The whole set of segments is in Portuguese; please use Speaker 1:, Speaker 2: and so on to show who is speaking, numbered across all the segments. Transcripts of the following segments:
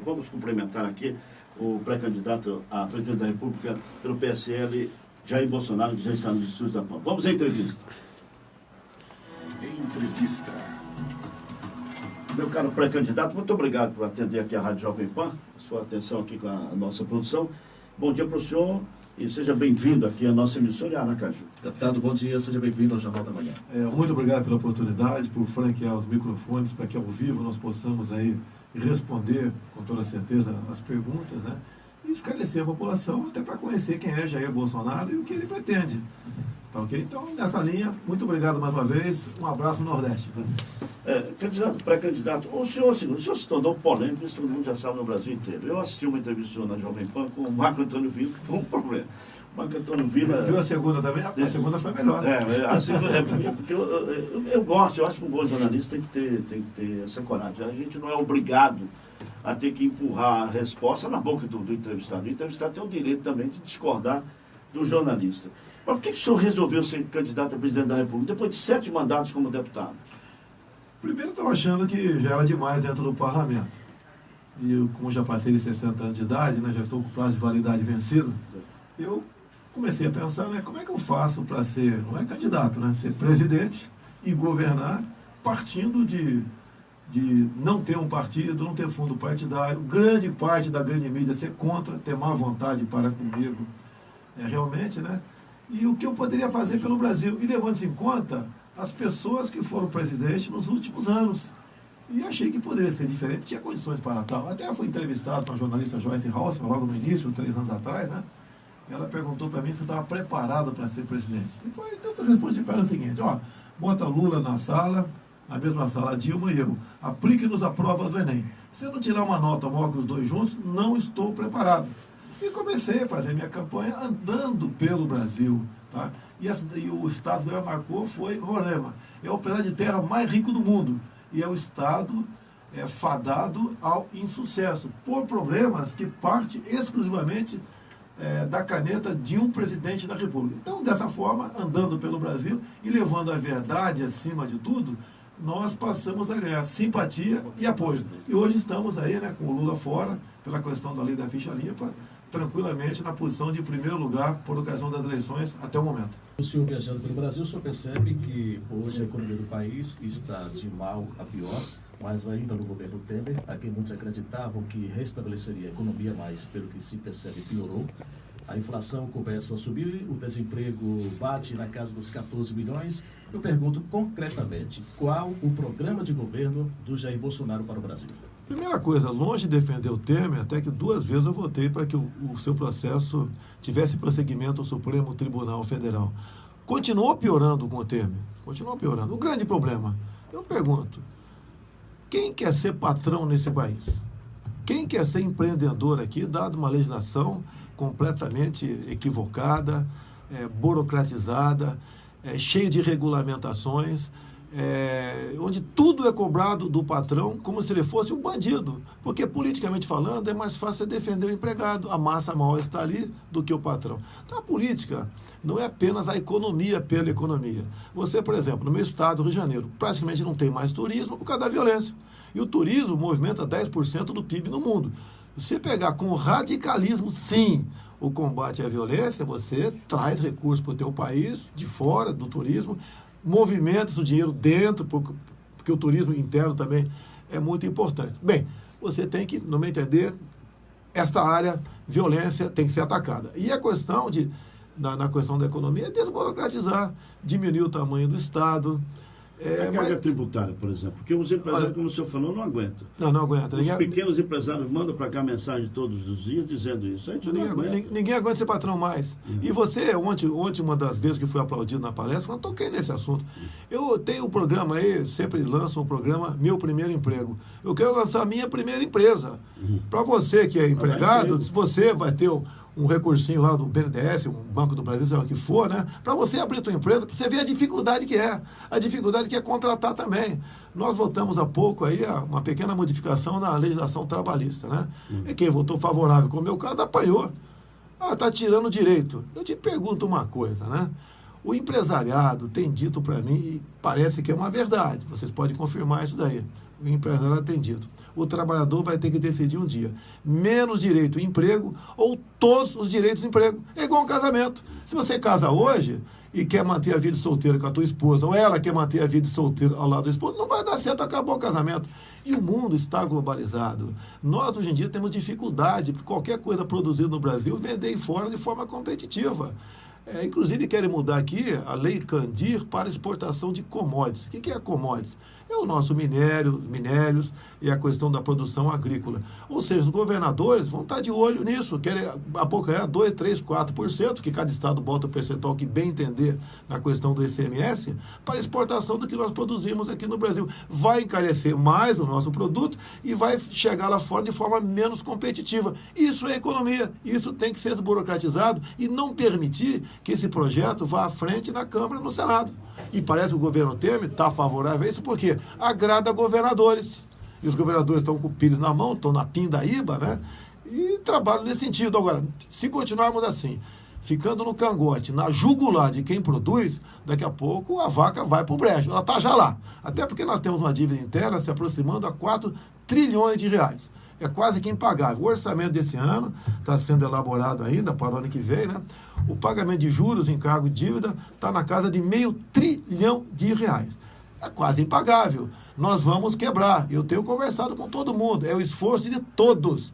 Speaker 1: Vamos cumprimentar aqui o pré-candidato a presidente da República pelo PSL, Jair Bolsonaro, que já está nos estúdios da PAN. Vamos à entrevista.
Speaker 2: Entrevista.
Speaker 1: Meu caro pré-candidato, muito obrigado por atender aqui a Rádio Jovem Pan, sua atenção aqui com a nossa produção. Bom dia para o senhor e seja bem-vindo aqui à nossa emissora em Aracaju.
Speaker 3: Deputado, bom dia, seja bem-vindo ao Jornal da Manhã.
Speaker 4: Muito obrigado pela oportunidade, por franquear os microfones para que ao vivo nós possamos aí responder com toda certeza as perguntas, né? E esclarecer a população até para conhecer quem é Jair Bolsonaro e o que ele pretende. Tá ok? Então, nessa linha, muito obrigado mais uma vez, um abraço no Nordeste.
Speaker 1: Candidato, pré-candidato, o senhor se tornou polêmico, isso todo mundo já sabe no Brasil inteiro. Eu assisti uma entrevista na Jovem Pan com o Marco Antônio Villa, que foi um problema. O Marco Antônio Villa...
Speaker 4: Viu a segunda também? A segunda foi melhor.
Speaker 1: A segunda porque eu gosto, eu acho que um bom jornalista tem que ter essa coragem. A gente não é obrigado a ter que empurrar a resposta na boca do entrevistado. O entrevistado tem o direito também de discordar do jornalista. Mas por que o senhor resolveu ser candidato a presidente da República depois de 7 mandatos como deputado?
Speaker 4: Primeiro, eu estava achando que já era demais dentro do parlamento. E eu, como já passei de 60 anos de idade, né, já estou com o prazo de validade vencido, eu comecei a pensar, né, como é que eu faço para ser, não é candidato, né, ser presidente e governar partindo de não ter um partido, não ter fundo partidário, grande parte da grande mídia ser contra, ter má vontade para comigo, realmente, né? E o que eu poderia fazer pelo Brasil, e levando-se em conta as pessoas que foram presidentes nos últimos anos. E achei que poderia ser diferente, tinha condições para tal. Até fui entrevistado com a jornalista Joyce Halseman, logo no início, 3 anos atrás, né? Ela perguntou para mim se eu estava preparado para ser presidente. Então eu respondi para ela o seguinte, bota Lula na sala, na mesma sala Dilma e eu, aplique-nos a prova do Enem. Se eu não tirar uma nota maior que os dois juntos, não estou preparado. E comecei a fazer minha campanha andando pelo Brasil, tá? E o estado que me marcou foi Roraima. É o pedaço de terra mais rico do mundo. E é o estado fadado ao insucesso, por problemas que partem exclusivamente da caneta de um presidente da República. Então, dessa forma, andando pelo Brasil e levando a verdade acima de tudo, nós passamos a ganhar simpatia e apoio. E hoje estamos aí, né, com o Lula fora, pela questão da lei da ficha limpa, tranquilamente na posição de primeiro lugar por ocasião das eleições até o momento.
Speaker 3: O senhor viajando pelo Brasil, o senhor percebe que hoje a economia do país está de mal a pior, mas ainda no governo Temer, aqui muitos acreditavam que restabeleceria a economia, mas pelo que se percebe piorou. A inflação começa a subir, o desemprego bate na casa dos 14 milhões. Eu pergunto concretamente, qual o programa de governo do Jair Bolsonaro para o Brasil?
Speaker 4: Primeira coisa, longe de defender o Temer, até que 2 vezes eu votei para que o seu processo tivesse prosseguimento ao Supremo Tribunal Federal. Continuou piorando com o Temer, continuou piorando. O grande problema, eu pergunto, quem quer ser patrão nesse país? Quem quer ser empreendedor aqui, dado uma legislação completamente equivocada, burocratizada, cheia de regulamentações, onde tudo é cobrado do patrão como se ele fosse um bandido, porque politicamente falando é mais fácil defender o empregado, a massa maior está ali do que o patrão. Então a política não é apenas a economia pela economia. Você, por exemplo, no meu estado, Rio de Janeiro, praticamente não tem mais turismo por causa da violência, e o turismo movimenta 10% do PIB no mundo. Se pegar com radicalismo, sim, o combate à violência, você traz recursos para o teu país, de fora do turismo, movimenta o dinheiro dentro, porque o turismo interno também é muito importante. Bem, você tem que, no meu entender, esta área, violência, tem que ser atacada. E a questão na questão da economia é desburocratizar, diminuir o tamanho do Estado.
Speaker 1: A carga tributária, por exemplo, porque os empresários, como o senhor falou, não aguentam.
Speaker 4: Não aguenta.
Speaker 1: Os pequenos empresários mandam para cá mensagem todos os dias dizendo isso. A gente
Speaker 4: ninguém aguenta ser patrão mais. E você, ontem, uma das vezes que fui aplaudido na palestra, eu toquei nesse assunto. Eu tenho um programa aí, sempre lanço um programa, Meu Primeiro Emprego. Eu quero lançar a minha primeira empresa. Para você que é empregado, você vai ter um recursinho lá do BNDES, um Banco do Brasil, seja o que for, né? Para você abrir a tua empresa, para você ver a dificuldade que é. A dificuldade que é contratar também. Nós votamos há pouco aí uma pequena modificação na legislação trabalhista, né? E quem votou favorável, como é o meu caso, apanhou. Está tirando direito. Eu te pergunto uma coisa, né? O empresariado tem dito para mim, e parece que é uma verdade, vocês podem confirmar isso daí. o empresário atendido. O trabalhador vai ter que decidir um dia. Menos direito ao emprego ou todos os direitos de emprego. É igual um casamento. Se você casa hoje e quer manter a vida solteira com a tua esposa, ou ela quer manter a vida solteira ao lado do esposo, não vai dar certo, acabou o casamento. E o mundo está globalizado. Nós, hoje em dia, temos dificuldade por qualquer coisa produzida no Brasil vender fora de forma competitiva. Inclusive, querem mudar aqui a Lei Candir para exportação de commodities. O que é commodities? É o nosso minérios e a questão da produção agrícola. Ou seja, os governadores vão estar de olho nisso, querem abocanhar 2%, 3%, 4%, que cada estado bota o percentual que bem entender na questão do ICMS, para exportação do que nós produzimos aqui no Brasil. Vai encarecer mais o nosso produto e vai chegar lá fora de forma menos competitiva. Isso é economia, isso tem que ser desburocratizado e não permitir que esse projeto vá à frente na Câmara e no Senado. E parece que o governo Temer está favorável a isso porque agrada governadores. E os governadores estão com o pires na mão, estão na pindaíba, né? E trabalham nesse sentido. Agora, se continuarmos assim, ficando no cangote, na jugular de quem produz, daqui a pouco a vaca vai para o brejo. Ela está já lá. Até porque nós temos uma dívida interna se aproximando a 4 trilhões de reais. É quase que impagável. O orçamento desse ano está sendo elaborado ainda para o ano que vem, né? O pagamento de juros, encargo de dívida, está na casa de R$500 bilhão. É quase impagável. Nós vamos quebrar. Eu tenho conversado com todo mundo. É o esforço de todos,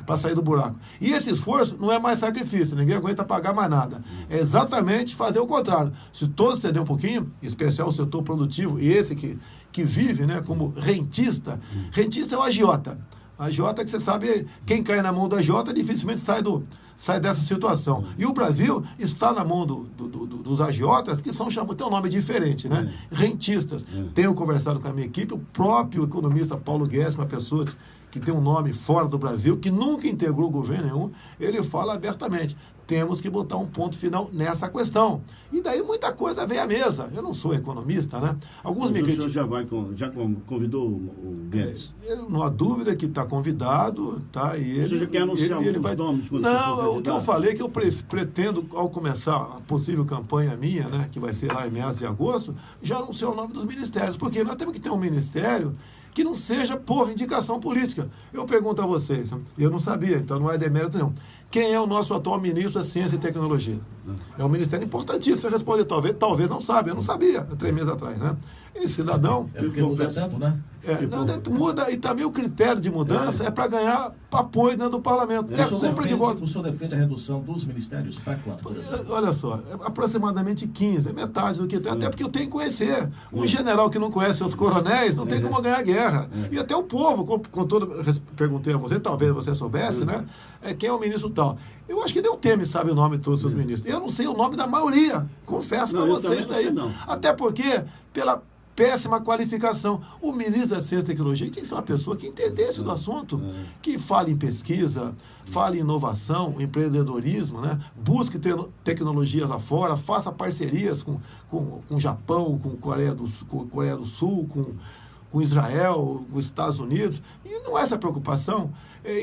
Speaker 4: para sair do buraco. E esse esforço não é mais sacrifício. Ninguém aguenta pagar mais nada. É exatamente fazer o contrário. Se todos cederem um pouquinho, em especial o setor produtivo, e esse que vive, né, como rentista. Rentista é o agiota. A agiota, que você sabe, quem cai na mão da agiota dificilmente sai dessa situação. E o Brasil está na mão dos agiotas, que são chamados, tem um nome diferente, né? Rentistas. Tenho conversado com a minha equipe, o próprio economista Paulo Guedes, uma pessoa que tem um nome fora do Brasil, que nunca integrou governo nenhum, ele fala abertamente, temos que botar um ponto final nessa questão. E daí muita coisa vem à mesa. Eu não sou economista, né? Alguns me criticam.
Speaker 1: O senhor já convidou o Guedes?
Speaker 4: Não há dúvida que está convidado, tá? E ele,
Speaker 1: o senhor já quer anunciar
Speaker 4: ele
Speaker 1: os nomes?
Speaker 4: Não, o que eu falei é que eu pretendo, ao começar a possível campanha minha, né, que vai ser lá em meados de agosto, já anunciar o nome dos ministérios. Porque nós temos que ter um ministério que não seja por indicação política. Eu pergunto a vocês, eu não sabia, então não é demérito não. Quem é o nosso atual ministro da Ciência e Tecnologia? É um ministério importantíssimo. Você responde, talvez não sabe. Eu não sabia, há 3 meses atrás, né? Esse cidadão...
Speaker 3: É porque muda tanto, né?
Speaker 4: Muda, e também o critério de mudança é para ganhar apoio dentro do parlamento. É compra de voto.
Speaker 3: O senhor defende a redução dos ministérios para quanto?
Speaker 4: Olha só, aproximadamente 15, é metade do que tem. Até porque eu tenho que conhecer. Um general que não conhece seus coronéis não tem como ganhar guerra. E até o povo, com todo... Perguntei a você, talvez você soubesse, né? Quem é o ministro tal? Eu acho que nem o Temer sabe o nome de todos os seus ministros. Eu não sei o nome da maioria, confesso para vocês daí. Até porque, pela péssima qualificação. O ministro da Ciência e Tecnologia tem que ser uma pessoa que entendesse do assunto, que fale em pesquisa, fale em inovação, empreendedorismo, né? Busque tecnologias lá fora, faça parcerias com o Japão, com Coreia do Sul, com Israel, com os Estados Unidos, e não é essa preocupação.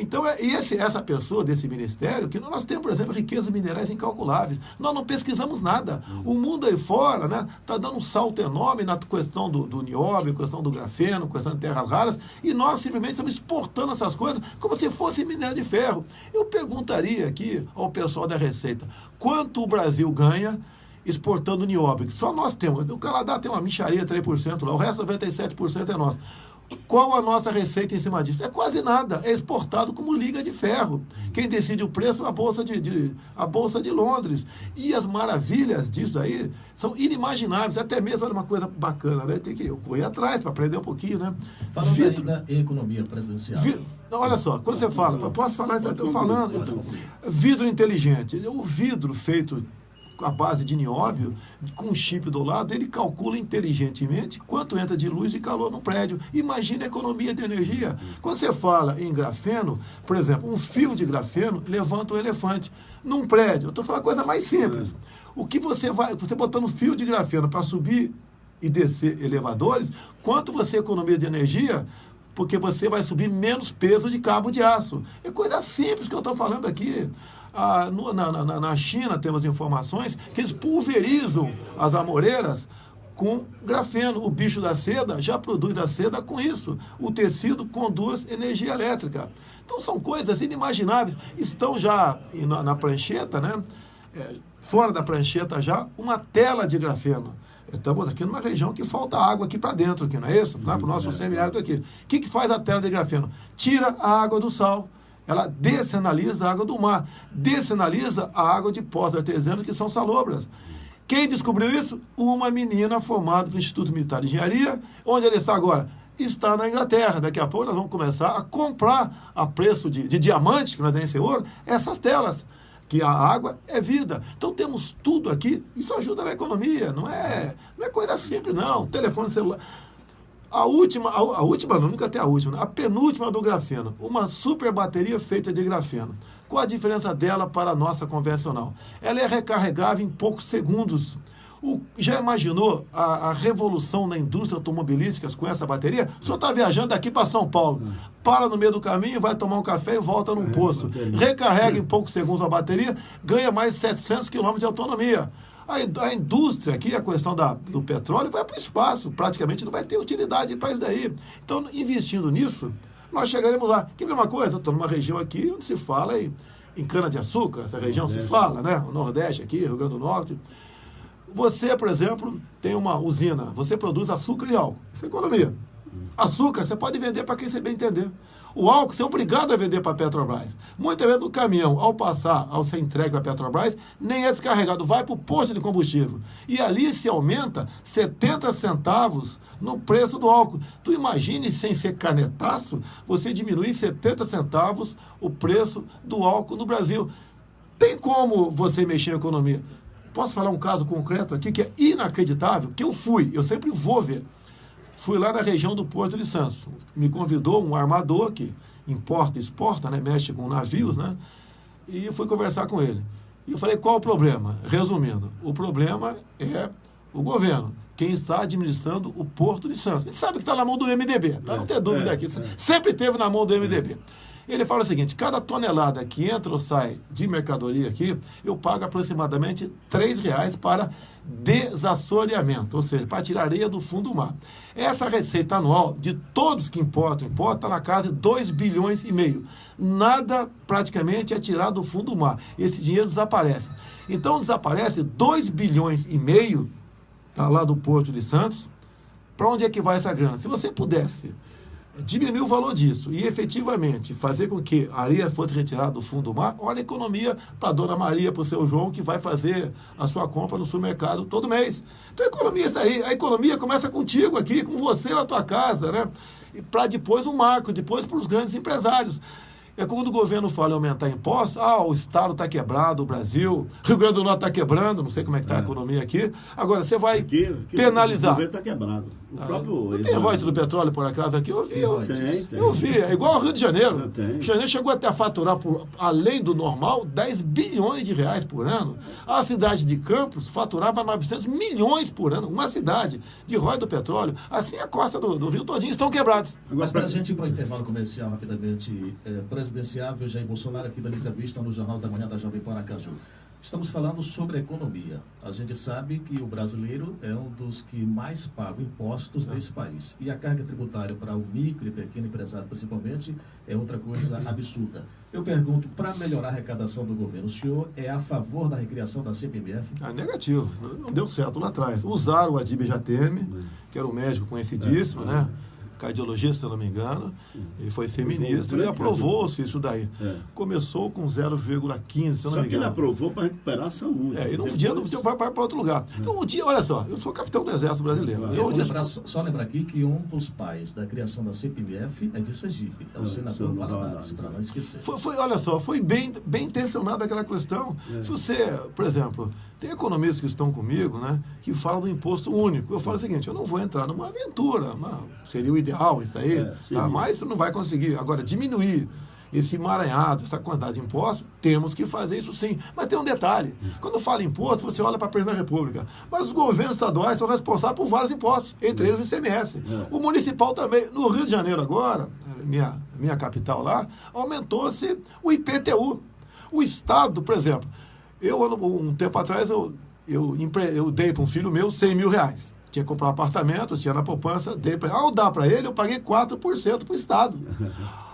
Speaker 4: Então, essa pessoa desse ministério, que nós temos, por exemplo, riquezas minerais incalculáveis. Nós não pesquisamos nada. O mundo aí fora, né, está dando um salto enorme na questão do nióbio, questão do grafeno, questão de terras raras, e nós simplesmente estamos exportando essas coisas como se fosse minério de ferro. Eu perguntaria aqui ao pessoal da Receita, quanto o Brasil ganha exportando nióbio, que só nós temos. O Canadá tem uma mixaria 3% lá, o resto 97% é nosso. Qual a nossa receita em cima disso? É quase nada, é exportado como liga de ferro. Quem decide o preço é a Bolsa de Londres. E as maravilhas disso aí são inimagináveis, até mesmo era uma coisa bacana, né? Tem que eu correr atrás para aprender um pouquinho, né?
Speaker 3: Falando ainda em economia presidencial.
Speaker 4: Não, olha só, quando você fala, posso falar isso? Estou falando. Vidro inteligente. O vidro feito a base de nióbio, com um chip do lado, ele calcula inteligentemente quanto entra de luz e calor no prédio. Imagina a economia de energia. Quando você fala em grafeno, por exemplo, um fio de grafeno levanta um elefante. Num prédio, eu estou falando a coisa mais simples. O que você botando fio de grafeno para subir e descer elevadores, quanto você economiza de energia, porque você vai subir menos peso de cabo de aço. É coisa simples que eu estou falando aqui. Na China temos informações que eles pulverizam as amoreiras com grafeno. O bicho da seda já produz a seda com isso. O tecido conduz energia elétrica. Então são coisas inimagináveis. Estão já na prancheta, né? Fora da prancheta já, uma tela de grafeno. Estamos aqui numa região que falta água aqui para dentro, aqui, não é isso? Para o nosso semiárido aqui. O que faz a tela de grafeno? Tira a água do sal. Ela dessenaliza a água do mar. Dessenaliza a água de poços artesianos, que são salobras. Quem descobriu isso? Uma menina formada pelo Instituto Militar de Engenharia. Onde ela está agora? Está na Inglaterra. Daqui a pouco nós vamos começar a comprar a preço de diamante, que nós devem ser ouro, essas telas. Que a água é vida. Então temos tudo aqui, isso ajuda na economia, não é coisa simples, não. Telefone celular. A última não, nunca tem a última, né? A penúltima do grafeno, uma super bateria feita de grafeno. Qual a diferença dela para a nossa convencional? Ela é recarregável em poucos segundos. Já imaginou a revolução na indústria automobilística com essa bateria? O senhor está viajando daqui para São Paulo, para no meio do caminho, vai tomar um café e volta num posto. Recarrega em poucos segundos a bateria, ganha mais 700 km de autonomia. A indústria aqui, a questão do petróleo, vai para o espaço. Praticamente não vai ter utilidade para isso daí. Então, investindo nisso, nós chegaremos lá. Quer ver uma coisa? Eu estou numa região aqui onde se fala em cana-de-açúcar. Essa região se fala, né? O Nordeste aqui, Rio Grande do Norte. Você, por exemplo, tem uma usina, você produz açúcar e álcool. Isso é economia. Açúcar você pode vender para quem você bem entender. O álcool você é obrigado a vender para a Petrobras. Muitas vezes o caminhão, ao ser entregue para a Petrobras, nem é descarregado, vai para o posto de combustível. E ali se aumenta 70 centavos no preço do álcool. Tu imagine, sem ser canetaço, você diminuir 70 centavos o preço do álcool no Brasil. Tem como você mexer em economia? Posso falar um caso concreto aqui que é inacreditável, que eu sempre vou ver. Fui lá na região do Porto de Santos. Me convidou um armador que importa e exporta, né, mexe com navios, né? E eu fui conversar com ele. E eu falei, qual o problema? Resumindo, o problema é o governo, quem está administrando o Porto de Santos. Ele sabe que está na mão do MDB, para não ter dúvida aqui. Sempre esteve na mão do MDB. Ele fala o seguinte, cada tonelada que entra ou sai de mercadoria aqui, eu pago aproximadamente R$3 para desassoreamento, ou seja, para tirar areia do fundo do mar. Essa receita anual de todos que importam, está na casa de 2,5 bilhões. Nada praticamente é tirado do fundo do mar. Esse dinheiro desaparece. Então desaparece 2,5 bilhões, tá lá do Porto de Santos. Para onde é que vai essa grana? Se você pudesse diminuir o valor disso e efetivamente fazer com que a areia fosse retirada do fundo do mar, olha a economia para a dona Maria, para o seu João, que vai fazer a sua compra no supermercado todo mês. Então a economia é isso aí. A economia começa contigo aqui, com você na tua casa, né? E para depois um marco, depois para os grandes empresários. É quando o governo fala em aumentar impostos, o Estado está quebrado, o Brasil, Rio Grande do Norte está quebrando, não sei como é que está a economia aqui. Agora, você vai penalizar.
Speaker 1: O governo está quebrado.
Speaker 4: Não tem royalties do petróleo, por acaso, aqui? Eu vi. Eu vi. É igual ao Rio de Janeiro. Rio de Janeiro chegou até a faturar, além do normal, 10 bilhões de reais por ano. A cidade de Campos faturava 900 milhões por ano. Uma cidade de royalties do petróleo. Assim, a costa do Rio todinho estão quebrados.
Speaker 3: Mas para a gente ir para o intervalo comercial rapidamente, presidenciável Jair Bolsonaro, aqui da entrevista no Jornal da Manhã da Jovem Pan Aracaju. Estamos falando sobre economia. A gente sabe que o brasileiro é um dos que mais paga impostos nesse país. E a carga tributária para o micro e pequeno empresário, principalmente, é outra coisa absurda. Eu pergunto, para melhorar a arrecadação do governo, o senhor é a favor da recriação da CPMF?
Speaker 4: Negativo. Não deu certo lá atrás. Usaram o Adib Jateme, que era um médico conhecidíssimo, né? Cardiologista, se eu não me engano, ele foi ser ministro e aprovou-se isso daí. Começou com 0,15, se eu não me engano.
Speaker 1: Só que ele aprovou para recuperar a saúde.
Speaker 4: E no dia não vai para outro lugar. No dia, olha só, eu sou capitão do Exército Brasileiro.
Speaker 3: Só lembrar aqui que um dos pais da criação da CPMF é de Sergipe, é o senador Valadares, para não esquecer.
Speaker 4: Olha só, foi bem intencionada aquela questão. Se você, por exemplo, tem economistas que estão comigo, né, que falam do imposto único. Eu falo o seguinte, eu não vou entrar numa aventura, seria o ideal isso aí, mas você não vai conseguir. Agora, diminuir esse emaranhado, essa quantidade de impostos, temos que fazer isso sim. Mas tem um detalhe, quando fala imposto, você olha para a presidência da República, mas os governos estaduais são responsáveis por vários impostos, entre eles o ICMS. O municipal também. No Rio de Janeiro agora, minha capital lá, aumentou-se o IPTU. O Estado, por exemplo, um tempo atrás, eu dei para um filho meu 100 mil reais. tinha que comprar um apartamento, tinha na poupança, dei para ele. Ao dar para ele, eu paguei 4% para o Estado.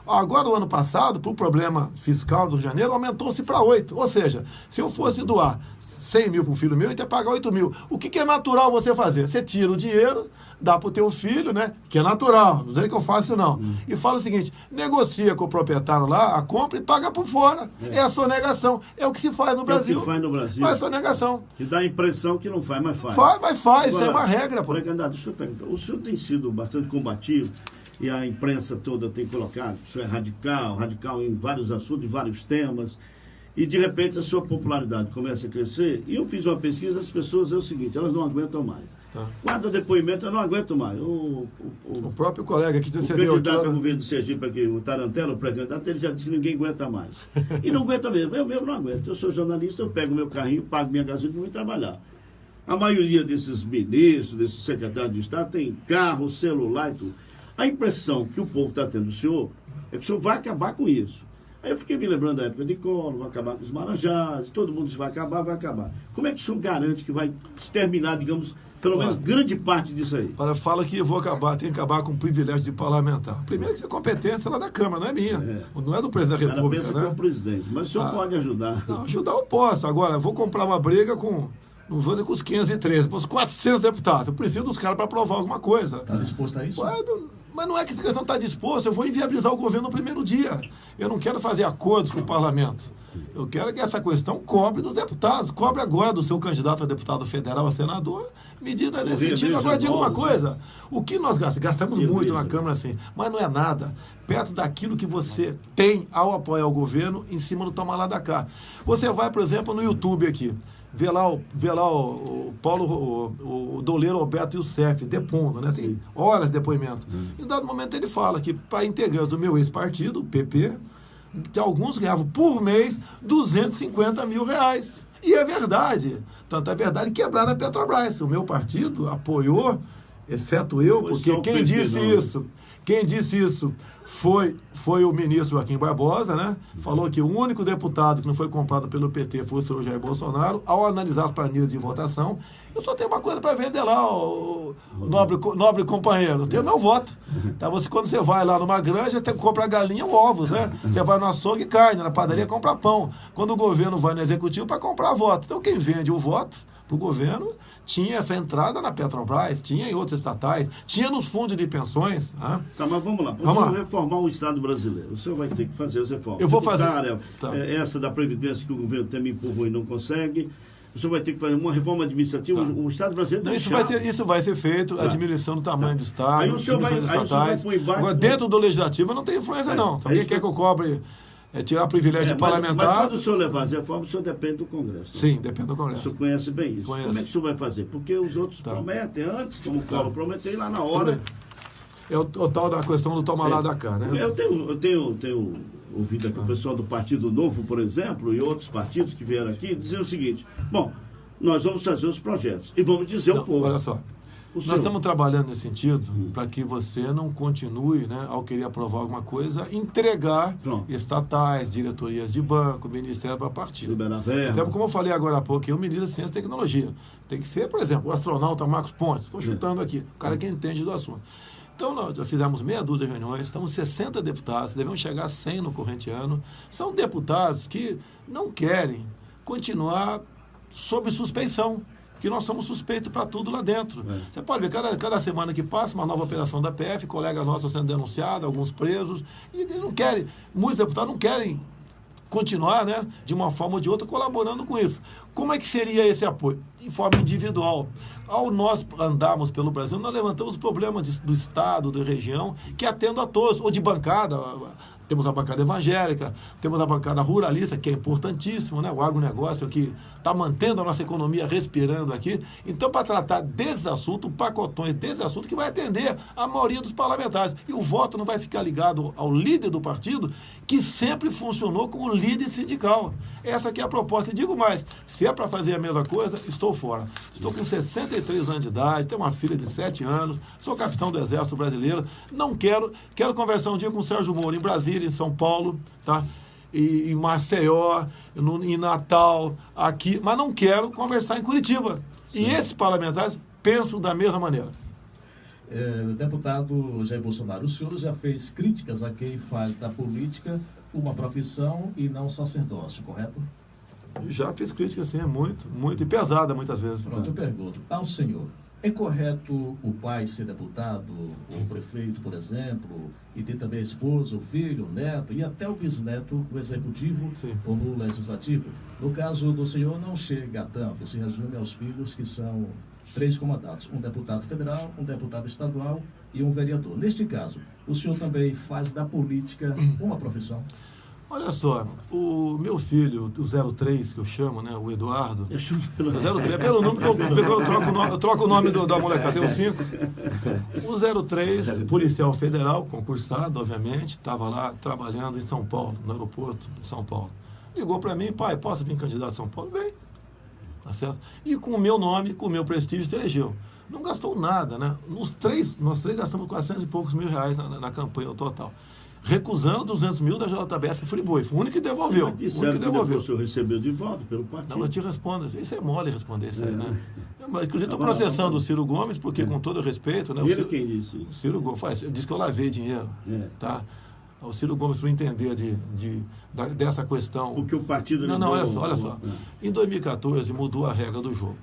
Speaker 4: Agora, o ano passado, por problema fiscal do Rio de Janeiro, aumentou-se para 8%. Ou seja, se eu fosse doar 100 mil para um filho meu, eu ia pagar 8 mil. O que é natural você fazer? Você tira o dinheiro, dá para o teu filho, né? Que é natural, não sei que eu faço isso não. E fala o seguinte, negocia com o proprietário lá, a compra e paga por fora. É a sonegação. É o que se faz no Brasil.
Speaker 1: É o que faz no Brasil.
Speaker 4: Faz sonegação.
Speaker 1: Que dá a impressão que não faz, mas faz.
Speaker 4: Faz. Agora, isso é uma regra. Pô.
Speaker 1: Pré-candidato, deixa eu perguntar. O senhor tem sido bastante combativo e a imprensa toda tem colocado, o senhor é radical em vários assuntos, em vários temas, e de repente a sua popularidade começa a crescer, e eu fiz uma pesquisa, as pessoas é o seguinte, elas não aguentam mais. Tá. Guarda depoimento, eu não aguento mais. O
Speaker 4: próprio colega que
Speaker 1: o candidato ao governo de Sergipe aqui, o Tarantella, o pré-candidato, ele já disse que ninguém aguenta mais. E não aguenta mesmo, eu mesmo não aguento. Eu sou jornalista, eu pego meu carrinho, pago minha gasolina e vou trabalhar. A maioria desses ministros, desses secretários de Estado, tem carro, celular e tudo. A impressão que o povo está tendo do senhor é que o senhor vai acabar com isso. Aí eu fiquei me lembrando da época de Collor, vai acabar com os Marajás, todo mundo diz vai acabar. Como é que o senhor garante que vai terminar, digamos, pelo menos grande parte disso aí?
Speaker 4: Olha, fala que eu vou acabar, tem que acabar com o privilégio de parlamentar. Primeiro que essa competência é lá da Câmara, não é minha. Não é do presidente da República.
Speaker 1: Ela pensa que é o presidente, mas o senhor pode ajudar.
Speaker 4: Não, ajudar eu posso. Agora, eu vou comprar uma briga com... Não vou dizer com os 513, com os 400 deputados. Eu preciso dos caras para aprovar alguma coisa.
Speaker 3: Está disposto a isso?
Speaker 4: Mas não é que a questão está disposta, eu vou inviabilizar o governo no primeiro dia. Eu não quero fazer acordos com o parlamento. Eu quero que essa questão cobre dos deputados, cobre agora do seu candidato a deputado federal, a senador, medida nesse sentido. Agora, diga uma coisa, o que nós gastamos muito na Câmara, assim, mas não é nada perto daquilo que você tem ao apoiar o governo em cima do toma lá da cá. Você vai, por exemplo, no YouTube aqui, vê lá o Paulo, o doleiro Alberto Youssef, depondo, né? Tem horas de depoimento. Em dado momento ele fala que para integrantes do meu ex-partido, o PP, alguns ganhavam por mês 250 mil reais. E é verdade. Tanto é verdade que quebraram a Petrobras. O meu partido apoiou, exceto eu, porque quem disse isso foi o ministro Joaquim Barbosa, né? Falou que o único deputado que não foi comprado pelo PT foi o senhor Jair Bolsonaro. Ao analisar as planilhas de votação, eu só tenho uma coisa para vender lá, o nobre companheiro. Eu tenho meu voto. Tá? Quando você vai lá numa granja, tem que comprar galinha ou ovos, né? Você vai no açougue, carne, na padaria, compra pão. Quando o governo vai no executivo para comprar voto. Então, quem vende o voto para o governo tinha essa entrada na Petrobras, tinha em outros estatais, tinha nos fundos de pensões. Né?
Speaker 1: Tá, mas vamos lá. Para o senhor reformar o Estado brasileiro, o senhor vai ter que fazer as reformas.
Speaker 4: Eu vou fazer.
Speaker 1: Essa da Previdência que o governo também empurrou e não consegue. O senhor vai ter que fazer uma reforma administrativa. O Estado brasileiro
Speaker 4: isso vai ser feito, a diminuição do tamanho do Estado,
Speaker 1: aí o senhor vai
Speaker 4: Agora, dentro do Legislativo não tem influência, não. Alguém quer que eu cobre... tirar privilégio de parlamentar.
Speaker 1: Mas quando o senhor levar as reformas, o senhor depende do Congresso.
Speaker 4: Sim, depende do Congresso.
Speaker 1: O senhor conhece bem isso.
Speaker 4: Conheço.
Speaker 1: Como é que o senhor vai fazer? Porque os outros prometem antes, como o Collor prometeu, e lá na hora...
Speaker 4: É o tal da questão do tomar lá da cá, né?
Speaker 1: Eu tenho ouvido aqui o pessoal do Partido Novo, por exemplo, e outros partidos que vieram aqui, dizer o seguinte, bom, nós vamos fazer os projetos e vamos dizer ao povo.
Speaker 4: Olha só. Nós estamos trabalhando nesse sentido para que você não continue, né, ao querer aprovar alguma coisa, entregar estatais, diretorias de banco, ministério para partido.
Speaker 1: Liberar verba.
Speaker 4: Então, como eu falei agora há pouco, eu ministro de Ciência e Tecnologia. Tem que ser, por exemplo, o astronauta Marcos Pontes. Estou chutando aqui, o cara que entende do assunto. Então, nós já fizemos meia dúzia de reuniões, estamos 60 deputados, devemos chegar a 100 no corrente ano. São deputados que não querem continuar sob suspeição, que nós somos suspeitos para tudo lá dentro. Você pode ver, cada semana que passa, uma nova operação da PF, colega nosso sendo denunciado, alguns presos, e eles não querem, muitos deputados não querem continuar, né, de uma forma ou de outra, colaborando com isso. Como é que seria esse apoio? De forma individual. Ao nós andarmos pelo Brasil, nós levantamos problemas do Estado, da região, que atendam a todos, ou de bancada. Temos a bancada evangélica, temos a bancada ruralista, que é importantíssimo, né? O agronegócio que está mantendo a nossa economia respirando aqui. Então, para tratar desses assuntos, pacotões desse assunto que vai atender a maioria dos parlamentares. E o voto não vai ficar ligado ao líder do partido, que sempre funcionou como líder sindical. Essa aqui é a proposta. E digo mais, se é para fazer a mesma coisa, estou fora. Estou com 63 anos de idade, tenho uma filha de 7 anos, sou capitão do Exército Brasileiro, não quero conversar um dia com o Sérgio Moro em Brasília, em São Paulo, tá? E em Maceió, em Natal, aqui, mas não quero conversar em Curitiba. E esses parlamentares penso da mesma maneira.
Speaker 3: Deputado Jair Bolsonaro, o senhor já fez críticas a quem faz da política uma profissão e não sacerdócio, correto?
Speaker 4: Já fiz críticas, sim, muito, e pesada muitas vezes.
Speaker 3: Pronto, eu pergunto ao senhor, é correto o pai ser deputado, ou prefeito, por exemplo, e ter também a esposa, o filho, o neto e até o bisneto no executivo
Speaker 4: sim,
Speaker 3: ou no legislativo? No caso do senhor, não chega a tanto, se resume aos filhos, que são 3 comandados, um deputado federal, um deputado estadual e um vereador. Neste caso, o senhor também faz da política uma profissão?
Speaker 4: Olha só, o meu filho, o 03, que eu chamo, né, o Eduardo,
Speaker 1: Eu chamo pelo...
Speaker 4: o 03, pelo nome que eu troco o nome da molecada, tem o 5. O 03, policial federal, concursado, obviamente, estava lá trabalhando em São Paulo, no aeroporto de São Paulo. Ligou para mim, pai, posso vir candidato a São Paulo? Bem, tá certo? E com o meu nome, com o meu prestígio, se elegeu. Não gastou nada, né? Nós três gastamos 400 e poucos mil reais na campanha total. Recusando 200 mil da JBS Friboi. Foi o único que devolveu.
Speaker 1: Mas disseram que depois o senhor recebeu de volta pelo partido.
Speaker 4: Não, eu te respondo. Isso é mole responder isso aí, né? Inclusive, estou processando o Ciro Gomes, porque, com todo respeito... Né,
Speaker 1: Ele quem disse isso?
Speaker 4: O Ciro Gomes disse que eu lavei dinheiro. Tá? O Ciro Gomes, para entender dessa questão...
Speaker 1: Porque o partido...
Speaker 4: Não, olha só. Em 2014, mudou a regra do jogo.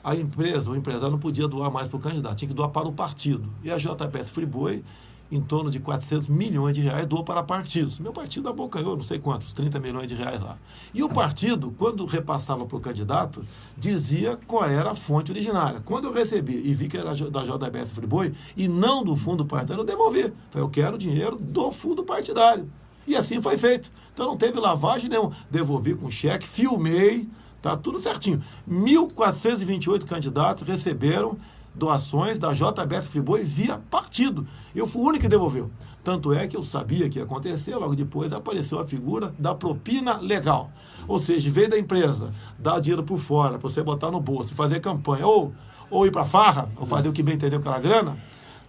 Speaker 4: A empresa, o empresário não podia doar mais para o candidato, tinha que doar para o partido. E a JBS Friboi, em torno de 400 milhões de reais, doou para partidos. Meu partido abocanhou, não sei quantos, 30 milhões de reais lá. E o partido, quando repassava para o candidato, dizia qual era a fonte originária. Quando eu recebi e vi que era da JBS Friboi e não do fundo partidário, eu devolvi. Falei, eu quero dinheiro do fundo partidário. E assim foi feito. Então não teve lavagem nenhuma. Devolvi com cheque, filmei, tá tudo certinho. 1.428 candidatos receberam doações da JBS Friboi via partido. Eu fui o único que devolveu. Tanto é que eu sabia que ia acontecer, logo depois apareceu a figura da propina legal. Ou seja, veio da empresa, dar dinheiro por fora, para você botar no bolso, fazer campanha, ou ir para farra, ou fazer o que bem entendeu com aquela grana,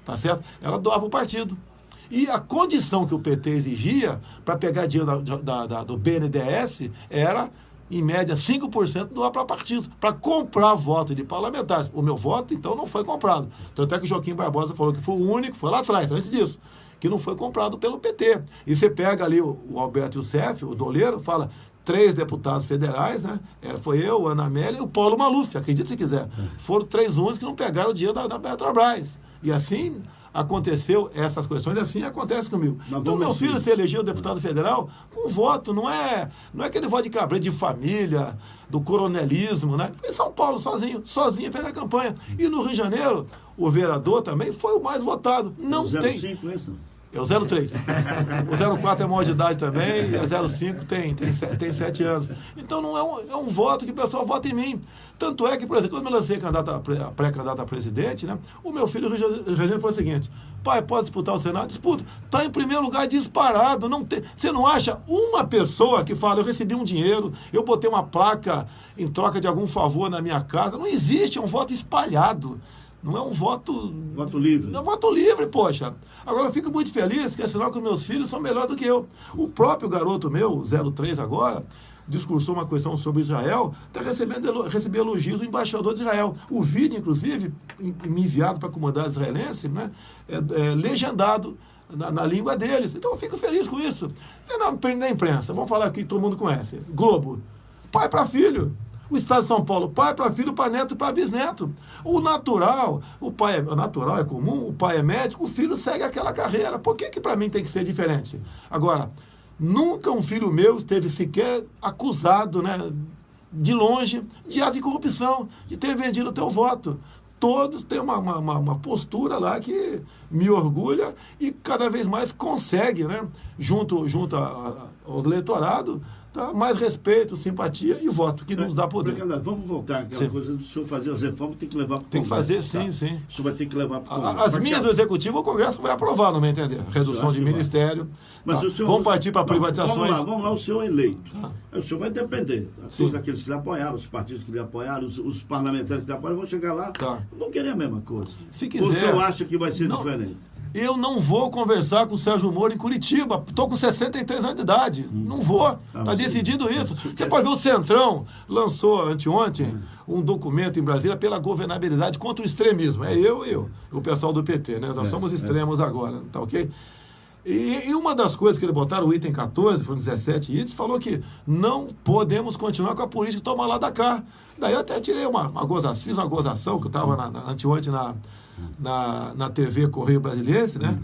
Speaker 4: tá certo? Ela doava o partido. E a condição que o PT exigia para pegar dinheiro do BNDES era, em média, 5% doar para partidos, para comprar voto de parlamentares. O meu voto, então, não foi comprado. Tanto é que o Joaquim Barbosa falou que foi o único, foi lá atrás, antes disso, que não foi comprado pelo PT. E você pega ali o Alberto Youssef, o doleiro, fala 3 deputados federais, né? Foi eu, a Ana Amélia e o Paulo Maluf, acredite se quiser. Foram 3 únicos que não pegaram o dinheiro da Petrobras. E assim aconteceu essas questões, assim acontece comigo. Então, meu filho se elegeu deputado federal com voto, não é aquele voto de cabreiro, de família, do coronelismo, né? Foi em São Paulo, sozinho fez a campanha. E no Rio de Janeiro, o vereador também foi o mais votado. Não tem...
Speaker 1: 05, isso?
Speaker 4: É o 03. O 04 é maior de idade também, e a 05 tem 7 anos. Então não é um voto que o pessoal vota em mim. Tanto é que, por exemplo, quando eu me lancei pré-candidato a presidente, né, o meu filho, Rio de Janeiro, foi o seguinte: pai, pode disputar o Senado? Disputa. Está em primeiro lugar disparado. Você não acha uma pessoa que fala, eu recebi um dinheiro, eu botei uma placa em troca de algum favor na minha casa? Não existe, é um voto espalhado. Não é um voto...
Speaker 1: Voto livre.
Speaker 4: Não é um voto livre, poxa. Agora, eu fico muito feliz, que é sinal que os meus filhos são melhores do que eu. O próprio garoto meu, o 03 agora, discursou uma questão sobre Israel, está recebendo elogios do embaixador de Israel. O vídeo, inclusive, me enviado para a comunidade israelense, né, é legendado na língua deles. Então, eu fico feliz com isso. Na imprensa, vamos falar aqui, todo mundo conhece. Globo. Pai para filho. O Estado de São Paulo, pai para filho, para neto e para bisneto. O natural é comum, o pai é médico, o filho segue aquela carreira. Por que para mim tem que ser diferente? Agora, nunca um filho meu esteve sequer acusado, né, de longe, de ato de corrupção, de ter vendido o teu voto. Todos têm uma postura lá que me orgulha e cada vez mais consegue, né, junto ao eleitorado, tá? Mais respeito, simpatia e voto, que nos dá poder.
Speaker 1: Vamos voltar àquela coisa do senhor fazer as reformas, tem que levar para o Congresso.
Speaker 4: Tem que fazer,
Speaker 1: tá?
Speaker 4: sim.
Speaker 1: O senhor vai ter que levar para o Congresso.
Speaker 4: As minhas do Executivo, o Congresso vai aprovar, no meu entender. Redução de ministério.
Speaker 1: Mas o senhor,
Speaker 4: vamos partir para privatizações.
Speaker 1: Vamos lá, o senhor eleito.
Speaker 4: Tá.
Speaker 1: O senhor vai depender. Todos aqueles que lhe apoiaram, os partidos que lhe apoiaram, os parlamentares que lhe apoiaram, vão chegar lá, vão querer a mesma coisa.
Speaker 4: Se quiser.
Speaker 1: Ou o senhor acha que vai ser diferente?
Speaker 4: Eu não vou conversar com o Sérgio Moro em Curitiba. Estou com 63 anos de idade. Não vou. Está decidido isso. Você pode ver, o Centrão lançou anteontem um documento em Brasília pela governabilidade contra o extremismo. É eu e o pessoal do PT, né? Nós somos extremos agora, tá ok? E uma das coisas que eles botaram, o item 14, foram 17 itens, falou que não podemos continuar com a política toma lá da cá. Daí eu até tirei fiz uma gozação, que eu estava anteontem na TV Correio Brasiliense, né?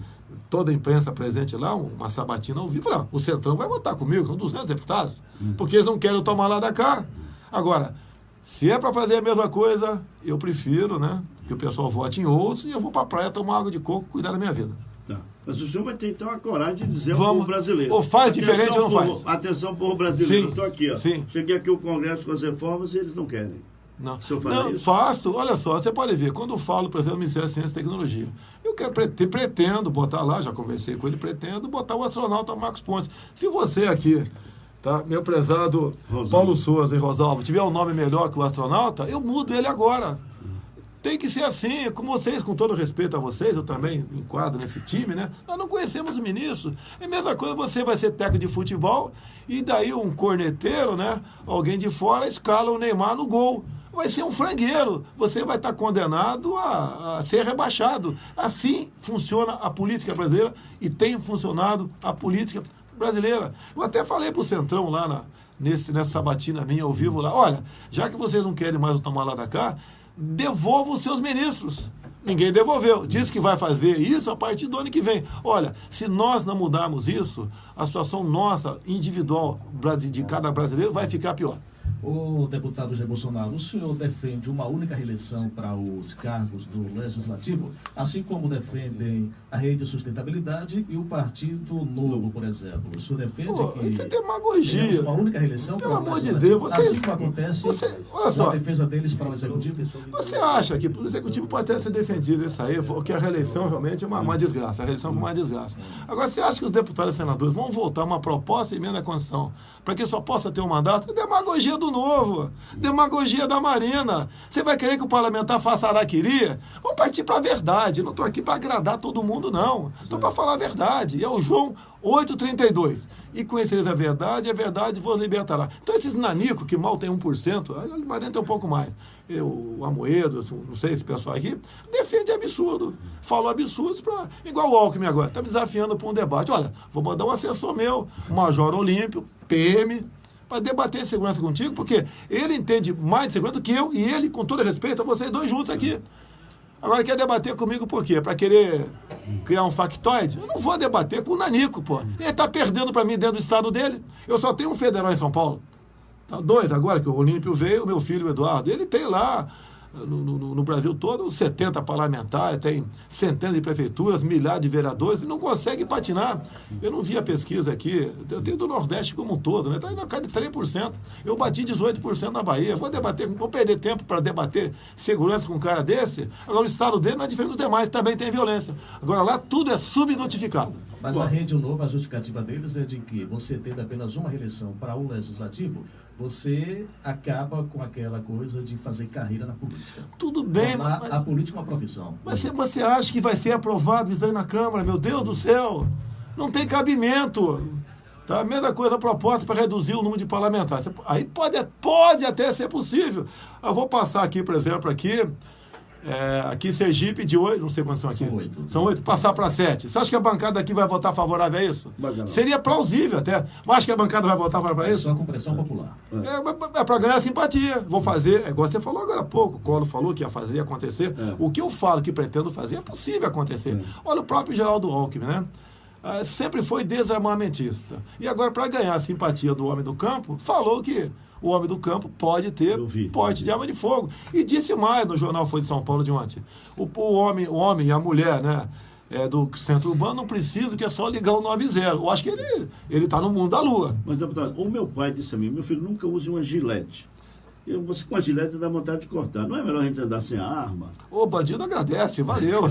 Speaker 4: Toda a imprensa presente lá, uma sabatina ao vivo. Falei, o Centrão vai votar comigo, são 200 deputados, porque eles não querem tomar lá da cá. Agora, se é para fazer a mesma coisa, eu prefiro, né, que o pessoal vote em outros e eu vou para a praia tomar água de coco e cuidar da minha vida.
Speaker 1: Tá. Mas o senhor vai ter, então, a coragem de dizer ao povo brasileiro.
Speaker 4: Ou faz diferente ou não faz.
Speaker 1: Atenção, povo brasileiro.
Speaker 4: Sim,
Speaker 1: estou aqui, ó.
Speaker 4: Sim.
Speaker 1: Cheguei aqui ao Congresso com as reformas e eles não querem.
Speaker 4: Não,
Speaker 1: isso?
Speaker 4: Faço. Olha só, você pode ver, quando eu falo, por exemplo, do Ministério da Ciência e Tecnologia, eu quero, pretendo botar lá, já conversei com ele, pretendo botar o astronauta Marcos Pontes. Se você aqui, tá, meu prezado Paulo Souza e Rosalvo, tiver um nome melhor que o astronauta, eu mudo ele agora. Tem que ser assim, com vocês, com todo respeito a vocês, eu também enquadro nesse time, né? Nós não conhecemos o ministro. É a mesma coisa, você vai ser técnico de futebol e daí um corneteiro, né? Alguém de fora escala o Neymar no gol. Vai ser um frangueiro. Você vai estar condenado a ser rebaixado. Assim funciona a política brasileira e tem funcionado a política brasileira. Eu até falei para o Centrão lá nessa sabatina minha ao vivo lá, olha, já que vocês não querem mais o tomar lá da cá, devolva os seus ministros. Ninguém devolveu. Diz que vai fazer isso a partir do ano que vem. Olha, se nós não mudarmos isso, a situação nossa, individual, de cada brasileiro, vai ficar pior.
Speaker 3: O deputado Jair Bolsonaro, o senhor defende uma única reeleição para os cargos do Legislativo, assim como defendem a Rede de Sustentabilidade e o Partido Novo, por exemplo. O senhor defende que
Speaker 4: isso é demagogia.
Speaker 3: Uma única reeleição
Speaker 4: pelo
Speaker 3: para o
Speaker 4: amor de Deus, vocês,
Speaker 3: assim como acontece
Speaker 4: olha só,
Speaker 3: a defesa deles para o Executivo?
Speaker 4: Você acha que o Executivo pode até ser defendido isso aí, porque a reeleição realmente é uma desgraça. A reeleição foi uma desgraça. Agora, você acha que os deputados e senadores vão votar uma proposta e emenda à Constituição para que só possa ter um mandato? É demagogia do Novo, demagogia da Marina. Você vai querer que o parlamentar faça araquiri? Vamos partir para a verdade. Eu não estou aqui para agradar todo mundo, não. Estou para falar a verdade. É o João 8,32. E conhecereis a verdade vos libertará. Então, esses nanicos que mal tem 1%, a Marina tem um pouco mais. O Amoedo, não sei esse pessoal aqui, defende absurdo. Falou absurdos, igual o Alckmin agora. Está me desafiando para um debate. Olha, vou mandar um assessor meu, Major Olímpio, PM, para debater segurança contigo, porque ele entende mais de segurança do que eu, e ele, com todo respeito a vocês dois juntos aqui. Agora quer debater comigo por quê? Para querer criar um factoide? Eu não vou debater com o Nanico, pô. Ele está perdendo para mim dentro do estado dele. Eu só tenho um federal em São Paulo. Tá, 2 agora, que o Olímpio veio, o meu filho, o Eduardo. Ele tem lá, no Brasil todo, 70 parlamentares, tem centenas de prefeituras, milhares de vereadores, e não consegue patinar. Eu não vi a pesquisa aqui, eu tenho do Nordeste como um todo, né? Está na casa de 3%. Eu bati 18% na Bahia. Vou perder tempo para debater segurança com um cara desse? Agora, o estado dele não é diferente dos demais, também tem violência. Agora, lá tudo é subnotificado.
Speaker 3: Mas a Rede Novo, a justificativa deles é de que você tendo apenas uma reeleição para o Legislativo, você acaba com aquela coisa de fazer carreira na política.
Speaker 4: Tudo bem,
Speaker 3: mas a política é uma profissão.
Speaker 4: Mas você acha que vai ser aprovado isso aí na Câmara? Meu Deus do céu! Não tem cabimento. Tá? A mesma coisa a proposta para reduzir o número de parlamentares. Aí pode até ser possível. Eu vou passar aqui, por exemplo, aqui Sergipe de 8, não sei quantos são aqui. São 8, passar para 7. Você acha que a bancada aqui vai votar favorável a isso? Seria plausível até. Mas acha que a bancada vai votar favorável a isso?
Speaker 3: Só com pressão popular.
Speaker 4: É para ganhar simpatia. Vou fazer, igual você falou agora há pouco, o Collor falou que ia fazer acontecer. O que eu falo que pretendo fazer é possível acontecer. Olha o próprio Geraldo Alckmin, né? Sempre foi desarmamentista. E agora, para ganhar a simpatia do homem do campo, falou que o homem do campo pode ter porte de arma de fogo. E disse mais no jornal Folha de São Paulo de ontem. O homem e a mulher, né, do centro urbano não precisam, que é só ligar o 90. Eu acho que ele está no mundo da lua.
Speaker 1: Mas, deputado, o meu pai disse a mim, meu filho nunca use uma gilete. Você com a gilete dá vontade de cortar. Não é melhor a gente andar sem a arma?
Speaker 4: O bandido agradece, valeu.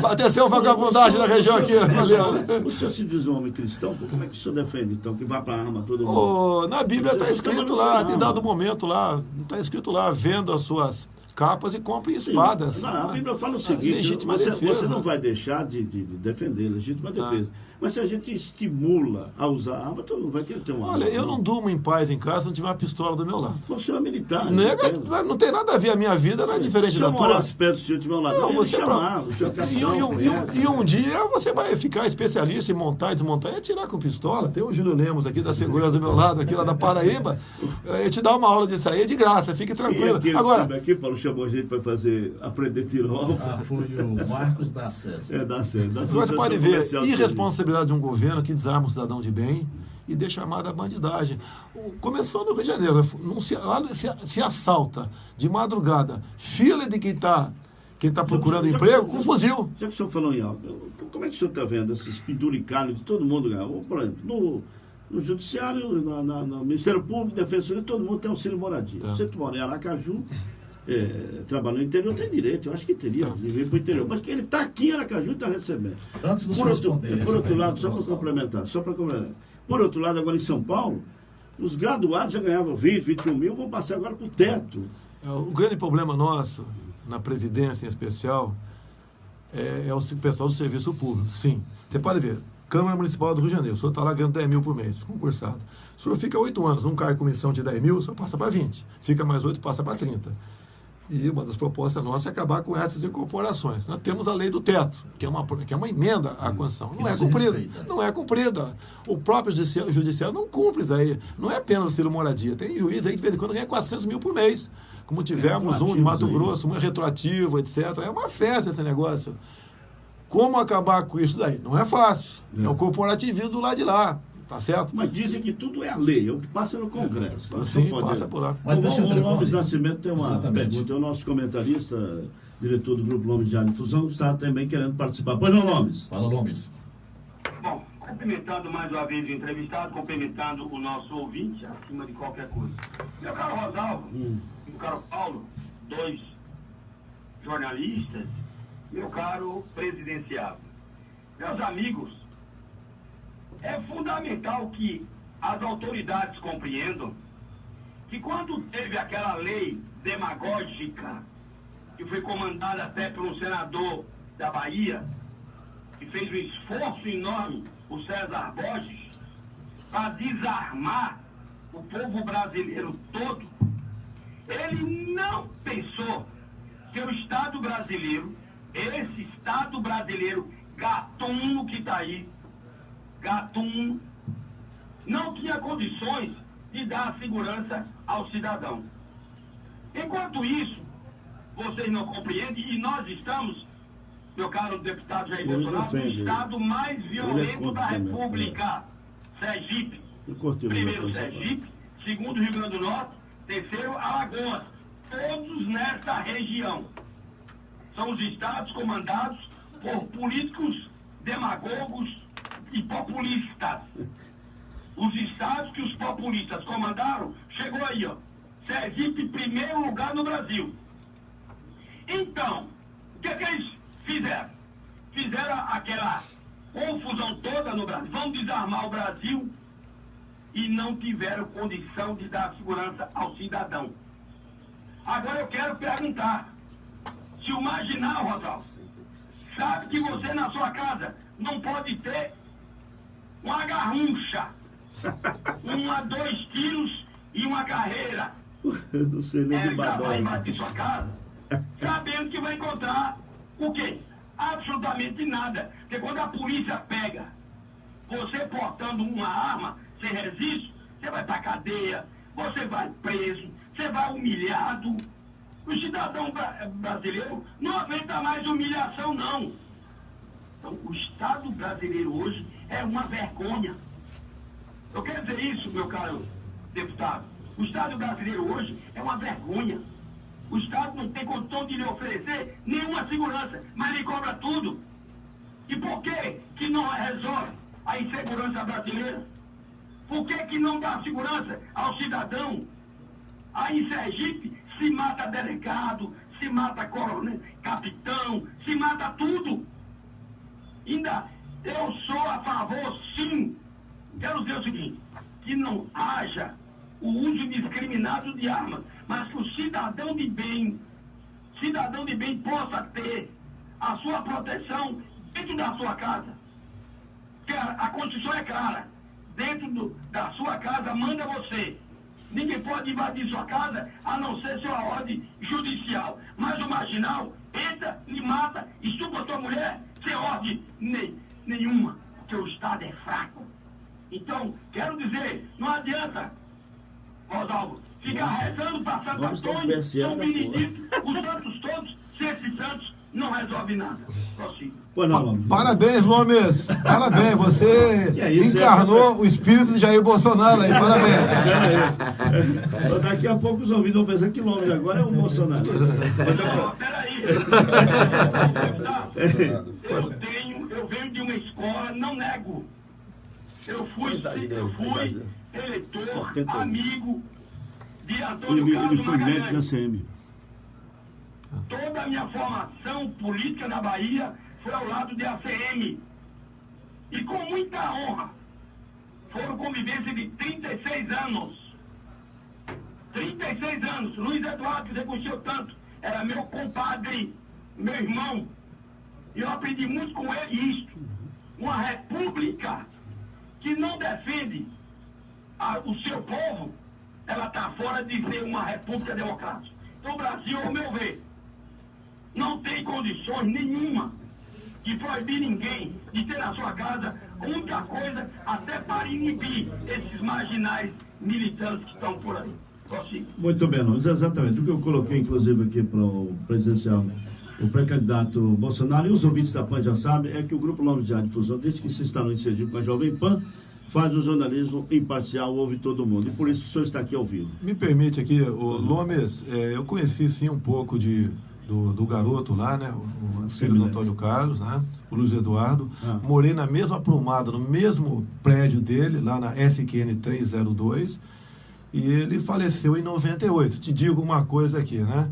Speaker 4: Atenção, vagabundagem na região aqui, valeu.
Speaker 1: O senhor se diz um homem cristão, como é que o senhor defende, então, que vá para a arma todo mundo?
Speaker 4: Na Bíblia está escrito lá, em dado momento lá, está escrito lá, vendo as suas capas e comprem espadas.
Speaker 1: Não, a Bíblia fala o seguinte,
Speaker 4: legítima
Speaker 1: você
Speaker 4: defesa.
Speaker 1: não vai deixar de defender legítima defesa. Mas se a gente estimula a usar arma, todo mundo vai querer ter uma arma.
Speaker 4: Olha, eu não durmo em paz em casa se não tiver uma pistola do meu lado.
Speaker 1: O senhor é militar.
Speaker 4: Não tem nada a ver, a minha vida não é diferente da tua.
Speaker 1: Se eu morasse perto do senhor, tiver um ladrão, eu ia chamar.
Speaker 4: E um dia você vai ficar especialista em montar e desmontar e atirar com pistola. Tem o Júlio Lemos aqui da segurança do meu lado, aqui lá da Paraíba. Ele te dá uma aula disso aí de graça, fique tranquilo.
Speaker 1: Agora, aqui, Paulo, chamou a gente para aprender tiro ao alvo.
Speaker 3: Foi o Marcos da SES.
Speaker 1: Da SES.
Speaker 4: Agora você pode ver irresponsabilidade de um governo que desarma o cidadão de bem e deixa armada a bandidagem. Começou no Rio de Janeiro, lá se assalta de madrugada, fila de quem está procurando emprego com fuzil.
Speaker 1: Já que o senhor falou em algo, como é que o senhor está vendo esses penduricalhos de todo mundo? Por exemplo, no Judiciário, no Ministério Público, Defensoria, todo mundo tem auxílio moradia.
Speaker 4: Tá.
Speaker 1: Você mora em Aracaju, trabalha no interior, tem direito, eu acho que teria, de vir para o interior. Mas ele está aqui em Aracaju e está recebendo.
Speaker 3: Antes de você responder,
Speaker 1: por outro lado, só para complementar, por outro lado, agora em São Paulo, os graduados já ganhavam 20, 21 mil, vão passar agora para o teto.
Speaker 4: O grande problema nosso, na Previdência em especial, é o pessoal do serviço público. Sim. Você pode ver, Câmara Municipal do Rio de Janeiro, o senhor está lá ganhando 10 mil por mês, concursado. O senhor fica 8 anos, não cai comissão de 10 mil, o senhor passa para 20. Fica mais 8, passa para 30. E uma das propostas nossas é acabar com essas incorporações. Nós temos a lei do teto, que é uma emenda à Constituição. Não é cumprida. Não é cumprida. O próprio judiciário não cumpre isso aí. Não é apenas auxílio moradia. Tem juiz aí que de vez em quando ganha 400 mil por mês. Como tivemos um em Mato Grosso, um retroativo, etc. É uma festa esse negócio. Como acabar com isso daí? Não é fácil. É o corporativismo do lado de lá. Tá certo?
Speaker 1: Mas dizem que tudo é a lei, é o que passa no Congresso.
Speaker 4: Sim, passa por lá.
Speaker 3: Mas deixa
Speaker 1: o Lomes Nascimento tem uma pergunta. O nosso comentarista, diretor do Grupo Lomes de Difusão, está também querendo participar. Pois não, Lomes?
Speaker 3: Fala, Lomes.
Speaker 2: Bom, cumprimentando mais uma vez o entrevistado, cumprimentando o nosso ouvinte, acima de qualquer coisa. Meu caro Rosalvo, meu caro Paulo, dois jornalistas, meu caro presidenciável. Meus amigos, é fundamental que as autoridades compreendam que quando teve aquela lei demagógica, que foi comandada até por um senador da Bahia, que fez um esforço enorme, o César Borges, para desarmar o povo brasileiro todo, ele não pensou que o Estado brasileiro, esse Estado brasileiro gatuno que está aí, gatuno, não tinha condições de dar segurança ao cidadão. Enquanto isso, vocês não compreendem, e nós estamos, meu caro deputado Jair Bolsonaro, no estado mais violento da República. Sergipe. Primeiro Sergipe, segundo Rio Grande do Norte, terceiro Alagoas. Todos nessa região. São os estados comandados por políticos demagogos e populistas. Os estados que os populistas comandaram, chegou aí, ó. Sergipe, primeiro lugar no Brasil. Então, o que eles fizeram? Fizeram aquela confusão toda no Brasil. Vamos desarmar o Brasil e não tiveram condição de dar segurança ao cidadão. Agora eu quero perguntar, se o marginal, Rosalvo, sabe que você na sua casa não pode ter uma garruncha, 2 tiros e uma carreira.
Speaker 1: Não sei nem de
Speaker 2: já vai
Speaker 1: badói.
Speaker 2: invadir sua casa, sabendo que vai encontrar o quê? Absolutamente nada. Porque quando a polícia pega você portando uma arma, você resiste, você vai pra cadeia, você vai preso, você vai humilhado. O cidadão brasileiro não aguenta mais humilhação, não. Então, o Estado brasileiro hoje é uma vergonha. Eu quero dizer isso, meu caro deputado. O Estado brasileiro hoje é uma vergonha. O Estado não tem condição de lhe oferecer nenhuma segurança, mas lhe cobra tudo. E por que não resolve a insegurança brasileira? Por que não dá segurança ao cidadão? Aí em Sergipe se mata delegado, se mata coronel, capitão, se mata tudo. Ainda eu sou a favor, sim. Quero dizer o seguinte, que não haja o uso indiscriminado de armas, mas que o cidadão de bem cidadão de bem possa ter a sua proteção dentro da sua casa. Que a Constituição é clara. Dentro da sua casa manda você. Ninguém pode invadir sua casa a não ser sua ordem judicial. Mas o marginal entra, lhe mata, estupra sua mulher sem ordem nenhuma. Porque o Estado é fraco. Então, quero dizer, não adianta, Rosalvo, ficar rezando para Santo Antônio, São Benedito, os santos todos, se esses santos não resolve nada. Prossiga.
Speaker 4: Parabéns, Lomes. Parabéns. Você encarnou o espírito de Jair Bolsonaro aí. Parabéns.
Speaker 1: Daqui a pouco os ouvidos vão pensar que Lomes agora é um Bolsonaro.
Speaker 2: Peraí. Eu venho de uma escola, não nego. Eu fui eleitor, amigo de Antônio Carlos Magalhães. Toda a minha formação política na Bahia foi ao lado de ACM. E com muita honra. Foram convivência de 36 anos. 36 anos. Luiz Eduardo, que você conheceu tanto, era meu compadre, meu irmão. E eu aprendi muito com ele isto. Uma república que não defende o seu povo, ela está fora de ser uma república democrática. Então o Brasil, ao meu ver, não tem condições nenhuma de proibir ninguém de ter na sua casa a única coisa, até para inibir esses marginais militantes que estão por aí. Prossiga.
Speaker 1: Muito bem, Lomes, exatamente. O que eu coloquei, inclusive, aqui para o presidencial, o pré-candidato Bolsonaro, e os ouvintes da PAN já sabem, é que o Grupo Lomes de Difusão, desde que se instalou em Sergipe com a Jovem Pan, faz o jornalismo imparcial, ouve todo mundo. E por isso o senhor está aqui ao vivo.
Speaker 4: Me permite aqui, Lomes, eu conheci sim um pouco do garoto lá, né? O filho do Antônio Carlos, né? O Luiz Eduardo. Morei na mesma aprumada, no mesmo prédio dele, lá na SQN 302, e ele faleceu em 98. Te digo uma coisa aqui, né?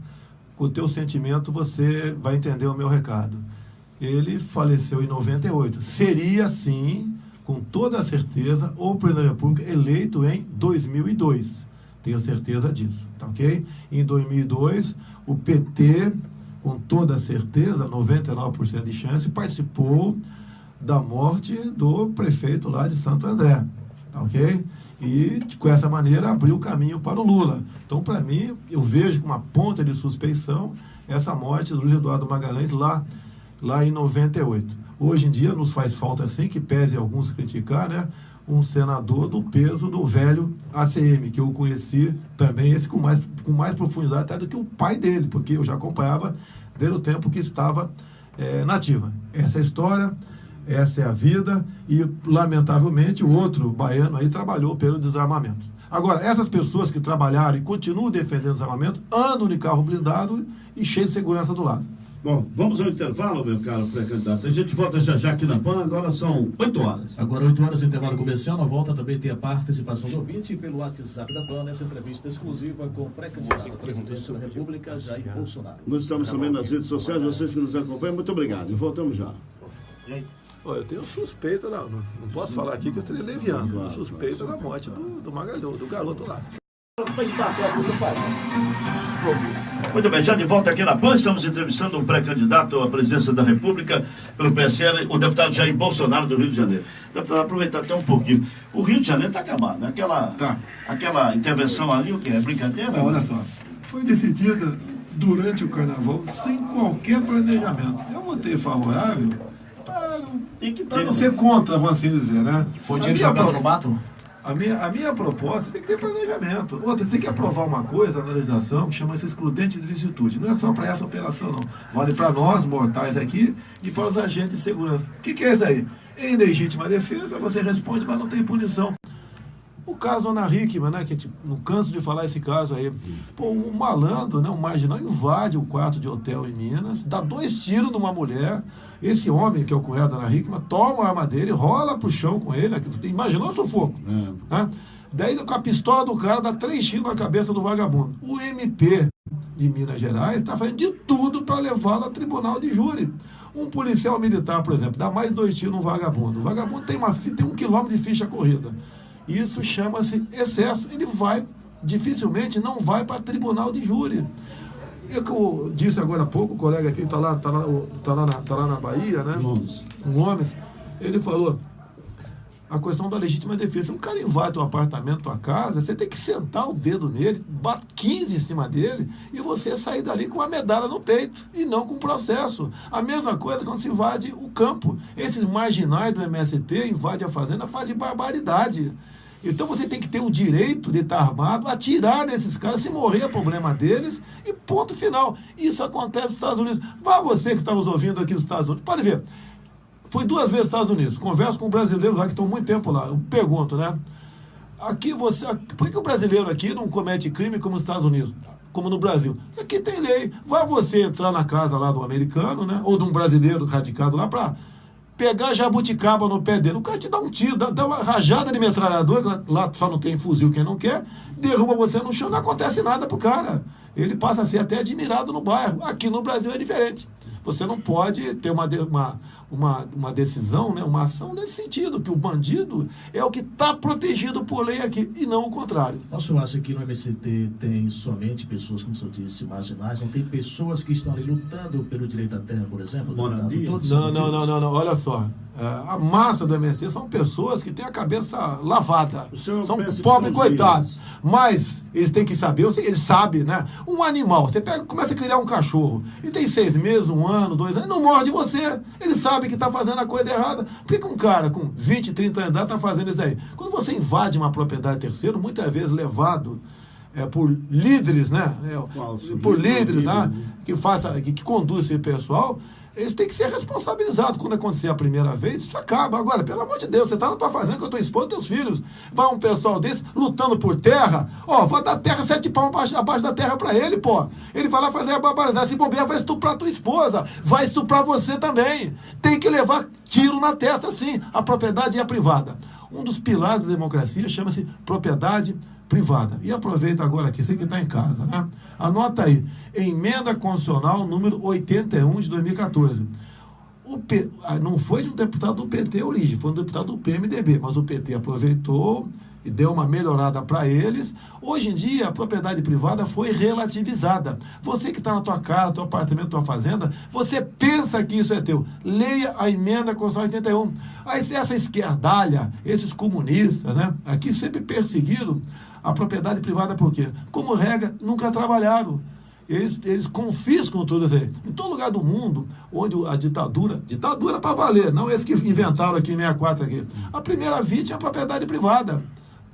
Speaker 4: Com o teu sentimento você vai entender o meu recado. Ele faleceu em 98. Seria, sim, com toda a certeza, o presidente da República eleito em 2002. Tenho certeza disso, tá ok? Em 2002, o PT, com toda certeza, 99% de chance, participou da morte do prefeito lá de Santo André, tá ok? E, com essa maneira, abriu o caminho para o Lula. Então, para mim, eu vejo com uma ponta de suspeição essa morte do Luiz Eduardo Magalhães lá em 98. Hoje em dia, nos faz falta, assim, que pese alguns criticar, né? Um senador do peso do velho ACM, que eu conheci também, esse com mais profundidade até do que o pai dele, porque eu já acompanhava desde o tempo que estava na ativa. Essa é a história, essa é a vida, e, lamentavelmente, o outro baiano aí trabalhou pelo desarmamento. Agora, essas pessoas que trabalharam e continuam defendendo o desarmamento, andam de carro blindado e cheio de segurança do lado.
Speaker 1: Bom, vamos ao intervalo, meu caro pré-candidato. A gente volta já aqui na PAN, agora são 8 horas.
Speaker 3: Agora 8 horas, intervalo comercial. Na volta também tem a participação do ouvinte pelo WhatsApp da PAN, nessa entrevista exclusiva com o pré-candidato à presidência da República, Jair Bolsonaro.
Speaker 1: Nós estamos também nas redes sociais, vocês que nos acompanham, muito obrigado. E voltamos já.
Speaker 4: Eu tenho suspeita, não posso falar aqui que eu estarei leviando, claro, suspeita da morte do Magalhães, do garoto lá.
Speaker 1: Muito bem, já de volta aqui na PAN, estamos entrevistando um pré-candidato à presidência da República pelo PSL, o deputado Jair Bolsonaro, do Rio de Janeiro. Deputado, aproveitar até um pouquinho. O Rio de Janeiro está acabado, né? Aquela intervenção ali, o que é brincadeira?
Speaker 4: Não, olha só, foi decidida durante o carnaval sem qualquer planejamento. Eu votei favorável para não ser contra, vamos assim dizer, né?
Speaker 3: Foi dinheiro jogado no mato?
Speaker 4: A minha proposta tem que ter planejamento. Outra, você tem que aprovar uma coisa na legislação que chama-se excludente de licitude. Não é só para essa operação, não. Vale para nós, mortais aqui, e para os agentes de segurança. O que é isso aí? Em legítima defesa, você responde, mas não tem punição. O caso Ana Hickman, né, que a gente não canso de falar esse caso aí. Pô, um malandro, né, um marginal, invade o quarto de hotel em Minas, dá 2 tiros numa mulher. Esse homem, que é o cunhado da Ana Hickman, toma a arma dele, rola pro chão com ele. Imaginou o sufoco. Né? Daí, com a pistola do cara, dá 3 tiros na cabeça do vagabundo. O MP de Minas Gerais está fazendo de tudo para levá-lo a tribunal de júri. Um policial militar, por exemplo, dá mais 2 tiros no vagabundo. O vagabundo tem 1 quilômetro de ficha corrida. Isso chama-se excesso. Ele dificilmente não vai para tribunal de júri. Eu disse agora há pouco, o colega aqui está lá na Bahia, né? O Gomes, ele falou a questão da legítima defesa. Um cara invade o apartamento, tua casa, você tem que sentar o dedo nele, bate 15 em cima dele e você sair dali com uma medalha no peito e não com processo. A mesma coisa quando se invade o campo. Esses marginais do MST invadem a fazenda, fazem barbaridade. Então você tem que ter o direito de estar armado, atirar nesses caras, se morrer é problema deles e ponto final. Isso acontece nos Estados Unidos. Vá você que está nos ouvindo aqui nos Estados Unidos, pode ver. Fui 2 vezes nos Estados Unidos, converso com brasileiros lá que estão muito tempo lá. Eu pergunto, né? Por que o brasileiro aqui não comete crime como nos Estados Unidos? Como no Brasil? Aqui tem lei. Vai você entrar na casa lá do americano, né? Ou de um brasileiro radicado lá para pegar jabuticaba no pé dele. O cara te dá um tiro, dá uma rajada de metralhador, lá só não tem fuzil quem não quer, derruba você no chão, não acontece nada pro cara. Ele passa a ser até admirado no bairro. Aqui no Brasil é diferente. Você não pode ter uma decisão, né, uma ação nesse sentido, que o bandido é o que está protegido por lei aqui, e não o contrário.
Speaker 3: O senhor acha que no MST tem somente pessoas, como o senhor disse, marginais? Não tem pessoas que estão ali lutando pelo direito à terra, por exemplo?
Speaker 1: Moradia?
Speaker 4: Não, olha só. A massa do MST são pessoas que têm a cabeça lavada. São pobres coitados. Mas eles têm que saber, eles sabem, né? Um animal, você começa a criar um cachorro, e tem 6 meses, 1 ano, 2 anos, não morde você. Ele sabe que está fazendo a coisa errada. Por que um cara com 20, 30 anos está fazendo isso aí? Quando você invade uma propriedade terceira, muitas vezes levado por líderes, né? Por líderes, né? Que conduz esse pessoal, eles têm que ser responsabilizados. Quando acontecer a primeira vez, isso acaba. Agora, pelo amor de Deus, você está na tua fazenda com a tua esposa e teus filhos. Vai um pessoal desse lutando por terra, vai dar terra 7 palmos abaixo da terra para ele, pô. Ele vai lá fazer a barbaridade, se bobear, vai estuprar a tua esposa, vai estuprar você também. Tem que levar tiro na testa, sim. A propriedade é a privada. Um dos pilares da democracia chama-se propriedade privada. E aproveita agora aqui, você que está em casa, né? Anota aí, emenda constitucional número 81 de 2014. Não foi de um deputado do PT origem, foi um deputado do PMDB, mas o PT aproveitou e deu uma melhorada para eles. Hoje em dia, a propriedade privada foi relativizada. Você que está na tua casa, teu apartamento, tua fazenda, você pensa que isso é teu. Leia a emenda constitucional 81. Aí essa esquerdalha, esses comunistas, né, aqui sempre perseguiram a propriedade privada, por quê? Como regra, nunca trabalharam. Eles confiscam tudo isso aí. Em todo lugar do mundo, onde a ditadura para valer, não esse que inventaram aqui em 64 aqui. A primeira vítima é a propriedade privada.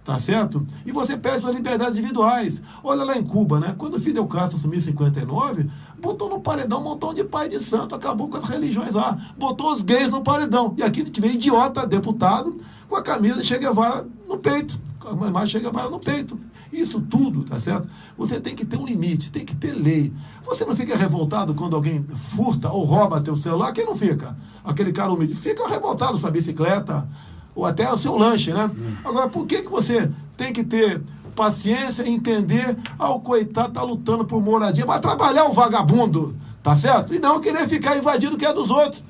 Speaker 4: Tá certo? E você perde suas liberdades individuais. Olha lá em Cuba, né? Quando o Fidel Castro assumiu em 59, botou no paredão um montão de pai de santo, acabou com as religiões lá, botou os gays no paredão. E aqui a gente vê idiota, deputado, com a camisa de Che Guevara no peito. Com a imagem de Che Guevara no peito. Isso tudo, tá certo? Você tem que ter um limite, tem que ter lei. Você não fica revoltado quando alguém furta ou rouba teu celular? Quem não fica? Aquele cara humilde. Fica revoltado sua bicicleta, ou até o seu lanche, né? Agora, por que você tem que ter paciência e entender, o coitado tá lutando por moradia, vai trabalhar o vagabundo, tá certo? E não querer ficar invadindo o que é dos outros.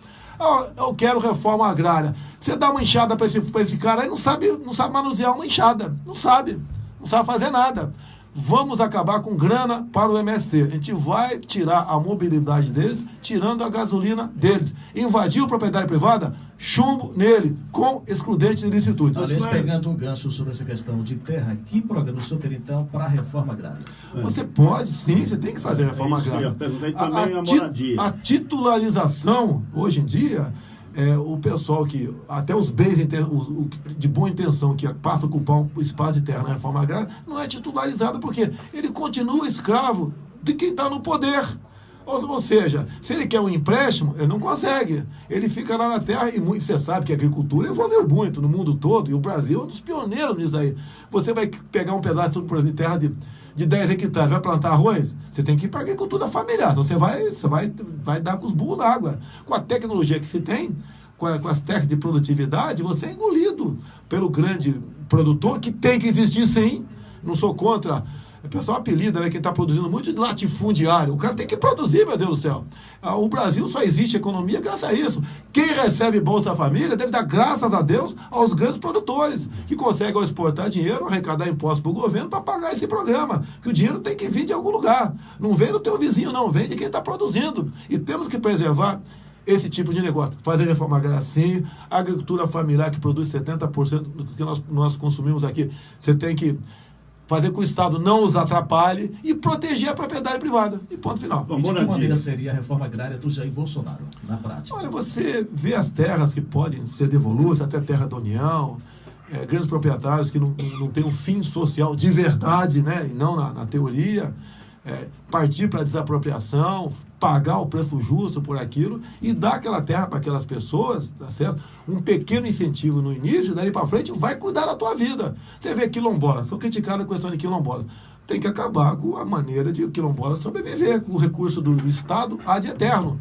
Speaker 4: Eu quero reforma agrária. Você dá uma enxada para esse cara, aí não sabe manusear uma enxada, não sabe fazer nada. Vamos acabar com grana para o MST. A gente vai tirar a mobilidade deles, tirando a gasolina deles. Invadiu propriedade privada, chumbo nele, com excludente de licitude.
Speaker 3: Talvez pegando um gancho sobre essa questão de terra, que programa o senhor teria então para a reforma agrária?
Speaker 4: Você pode, sim, você tem que fazer a reforma agrária. A titularização, hoje em dia, o pessoal que, até os bens de boa intenção, que passa a ocupar um espaço de terra na reforma agrária, não é titularizado, porque ele continua escravo de quem está no poder. Ou seja, se ele quer um empréstimo, ele não consegue. Ele fica lá na terra, e você sabe que a agricultura evoluiu muito no mundo todo, e o Brasil é um dos pioneiros nisso aí. Você vai pegar um pedaço de terra de 10 hectares, vai plantar arroz, você tem que ir para a agricultura familiar, então você vai dar com os burros na água. Com a tecnologia que se tem, com as técnicas de produtividade, você é engolido pelo grande produtor, que tem que existir sim. Não sou contra O pessoal apelida, né, quem está produzindo muito de latifundiário. O cara tem que produzir, meu Deus do céu. O Brasil só existe economia graças a isso. Quem recebe Bolsa Família deve dar graças a Deus aos grandes produtores, que conseguem ao exportar dinheiro, arrecadar impostos para o governo para pagar esse programa. Que o dinheiro tem que vir de algum lugar. Não vem do teu vizinho, não. Vem de quem está produzindo. E temos que preservar esse tipo de negócio. Fazer reforma agrária sim, a agricultura familiar que produz 70% do que nós consumimos aqui. Você tem que fazer com que o Estado não os atrapalhe e proteger a propriedade privada. E ponto final.
Speaker 3: E de que maneira seria a reforma agrária do Jair Bolsonaro, na prática?
Speaker 4: Olha, você vê as terras que podem ser devolutas, até terra da União, grandes proprietários que não têm um fim social de verdade, né, e não na teoria, partir para a desapropriação, pagar o preço justo por aquilo e dar aquela terra para aquelas pessoas, tá certo? Um pequeno incentivo no início, dali para frente, vai cuidar da tua vida. Você vê quilombolas, são criticadas a questão de quilombolas. Tem que acabar com a maneira de quilombolas sobreviver, com o recurso do Estado ad eterno.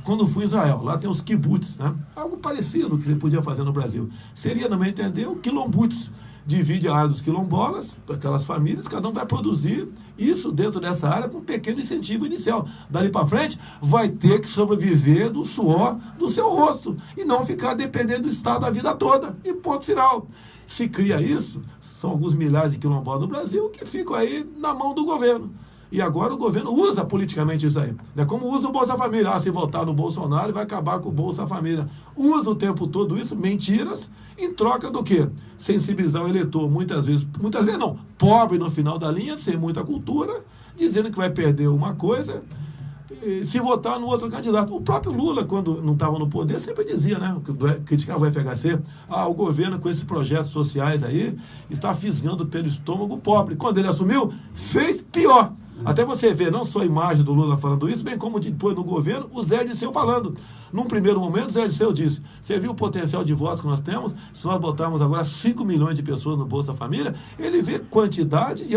Speaker 4: Quando fui em Israel, lá tem os kibbutz, né? Algo parecido que você podia fazer no Brasil. Seria, no meu entender, o quilombutz. Divide a área dos quilombolas, aquelas famílias, cada um vai produzir isso dentro dessa área com um pequeno incentivo inicial. Dali para frente, vai ter que sobreviver do suor do seu rosto e não ficar dependendo do Estado a vida toda. E ponto final. Se cria isso, são alguns milhares de quilombolas no Brasil que ficam aí na mão do governo. E agora o governo usa politicamente isso aí. É como usa o Bolsa Família. Se votar no Bolsonaro, vai acabar com o Bolsa Família. Usa o tempo todo isso, mentiras, em troca do quê? Sensibilizar o eleitor, muitas vezes não, pobre no final da linha, sem muita cultura, dizendo que vai perder uma coisa, se votar no outro candidato. O próprio Lula, quando não estava no poder, sempre dizia, né, criticava o FHC, o governo com esses projetos sociais aí, está fisgando pelo estômago pobre. Quando ele assumiu, fez pior. Até você ver, não só a imagem do Lula falando isso, bem como depois no governo, o Zé Dirceu falando. Num primeiro momento, o Zé Dirceu disse, você viu o potencial de votos que nós temos? Se nós botarmos agora 5 milhões de pessoas no Bolsa Família, ele vê quantidade e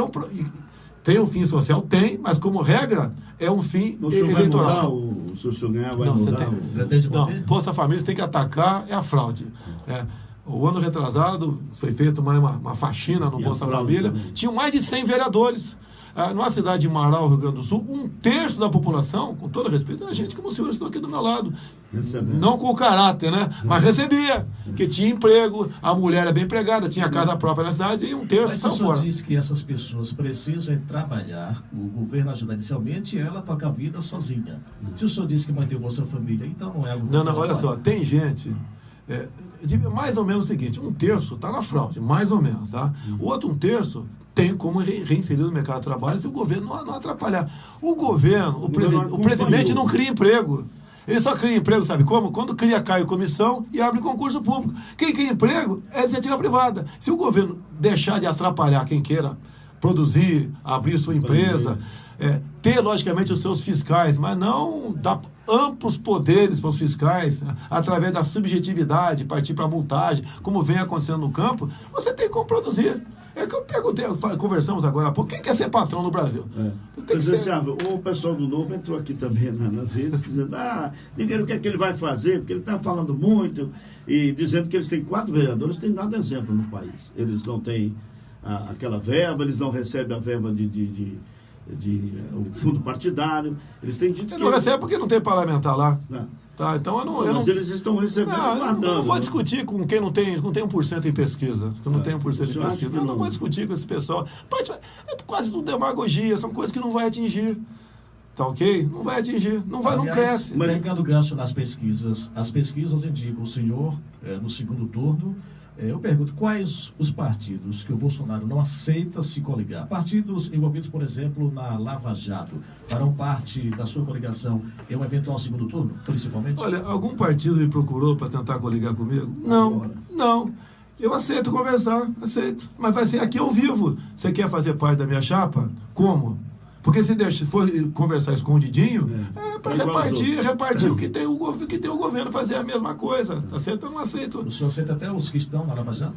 Speaker 4: tem um fim social? Tem, mas como regra, é um fim eleitoral.
Speaker 1: Se o senhor ganhar, vai mudar?
Speaker 4: Não, Bolsa Família tem que atacar, é a fraude. O ano retrasado, foi feita uma faxina no Bolsa Família, tinham mais de 100 vereadores. Numa cidade de Marau, Rio Grande do Sul, 1/3 da população, com todo respeito, era gente como os senhores estão aqui do meu lado. Não com o caráter, né? Mas recebia, que tinha emprego, a mulher era bem empregada, tinha casa própria na cidade e 1/3 são fora.
Speaker 3: Mas o senhor diz que essas pessoas precisam trabalhar, o governo ajuda inicialmente e ela toca a vida sozinha. Se o senhor disse que mantém o Bolsa Família, então não é algo...
Speaker 4: Não, olha só, tem gente... mais ou menos o seguinte, 1/3 está na fraude, mais ou menos, tá? O outro 1/3 tem como reinserir no mercado de trabalho se o governo não atrapalhar. O governo, o presidente não cria emprego. Ele só cria emprego, sabe como? Quando cria cargo e comissão e abre concurso público. Quem cria emprego é a iniciativa privada. Se o governo deixar de atrapalhar quem queira produzir, abrir sua empresa, ter, logicamente, os seus fiscais, mas não dar amplos poderes para os fiscais, através da subjetividade, partir para a multagem, como vem acontecendo no campo, você tem como produzir. É que eu perguntei, conversamos agora há pouco, quem quer ser patrão no Brasil?
Speaker 1: O pessoal do Novo entrou aqui também nas redes, dizendo, ninguém o que é que ele vai fazer, porque ele está falando muito, e dizendo que eles têm 4 vereadores, tem dado exemplo no país. Eles não têm aquela verba, eles não recebem a verba de o fundo partidário, eles têm dito que...
Speaker 4: Não recebe porque não tem parlamentar lá. Tá, então
Speaker 1: mas eles estão recebendo guardando.
Speaker 4: Eu não vou discutir com quem não tem 1% em pesquisa. Que não tem 1% em pesquisa. Eu não vou discutir com esse pessoal. É quase tudo demagogia, são coisas que não vai atingir. Tá ok? Não vai atingir, não cresce.
Speaker 3: Pegando gancho nas pesquisas, as pesquisas indicam o senhor no segundo turno. Eu pergunto, quais os partidos que o Bolsonaro não aceita se coligar? Partidos envolvidos, por exemplo, na Lava Jato, farão parte da sua coligação em um eventual segundo turno, principalmente?
Speaker 4: Olha, algum partido me procurou para tentar coligar comigo? Não. Eu aceito conversar, aceito. Mas vai ser aqui ao vivo. Você quer fazer parte da minha chapa? Como? Porque se for conversar escondidinho, para repartir o que tem o governo, fazer a mesma coisa. Tá certo? Eu não aceito.
Speaker 3: O senhor aceita até os que estão na Lava Jato?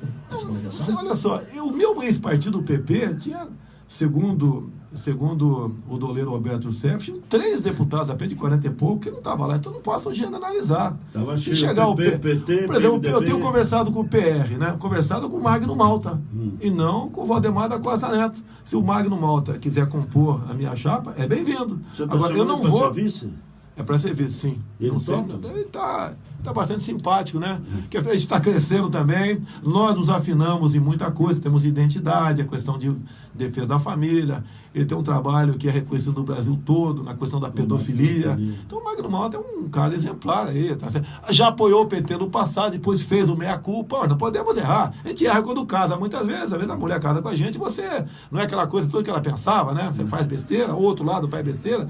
Speaker 4: Olha só, o meu ex-partido, o PP, tinha, segundo segundo o doleiro Roberto Youssef, 3 deputados apenas de 40 e pouco que não estavam lá, então não posso hoje analisar.
Speaker 1: Se
Speaker 4: chegar o
Speaker 1: PT,
Speaker 4: por exemplo,
Speaker 1: PMDB.
Speaker 4: eu tenho conversado com o PR, né? Conversado com o Magno Malta, e não com o Valdemar da Costa Neto. Se o Magno Malta quiser compor a minha chapa, é bem-vindo.
Speaker 1: Agora, eu não vou... Vice?
Speaker 4: É para ser vice, sim.
Speaker 1: Ele
Speaker 4: está bastante simpático, né? Que a gente está crescendo também. Nós nos afinamos em muita coisa. Temos identidade, a questão de defesa da família. Ele tem um trabalho que é reconhecido no Brasil todo, na questão da pedofilia. Então, o Magno Malta é um cara exemplar aí. Tá certo? Já apoiou o PT no passado, depois fez o meia-culpa. Não podemos errar. A gente erra quando casa, muitas vezes. Às vezes a mulher casa com a gente, você não é aquela coisa toda que ela pensava, né? Você faz besteira, o outro lado faz besteira.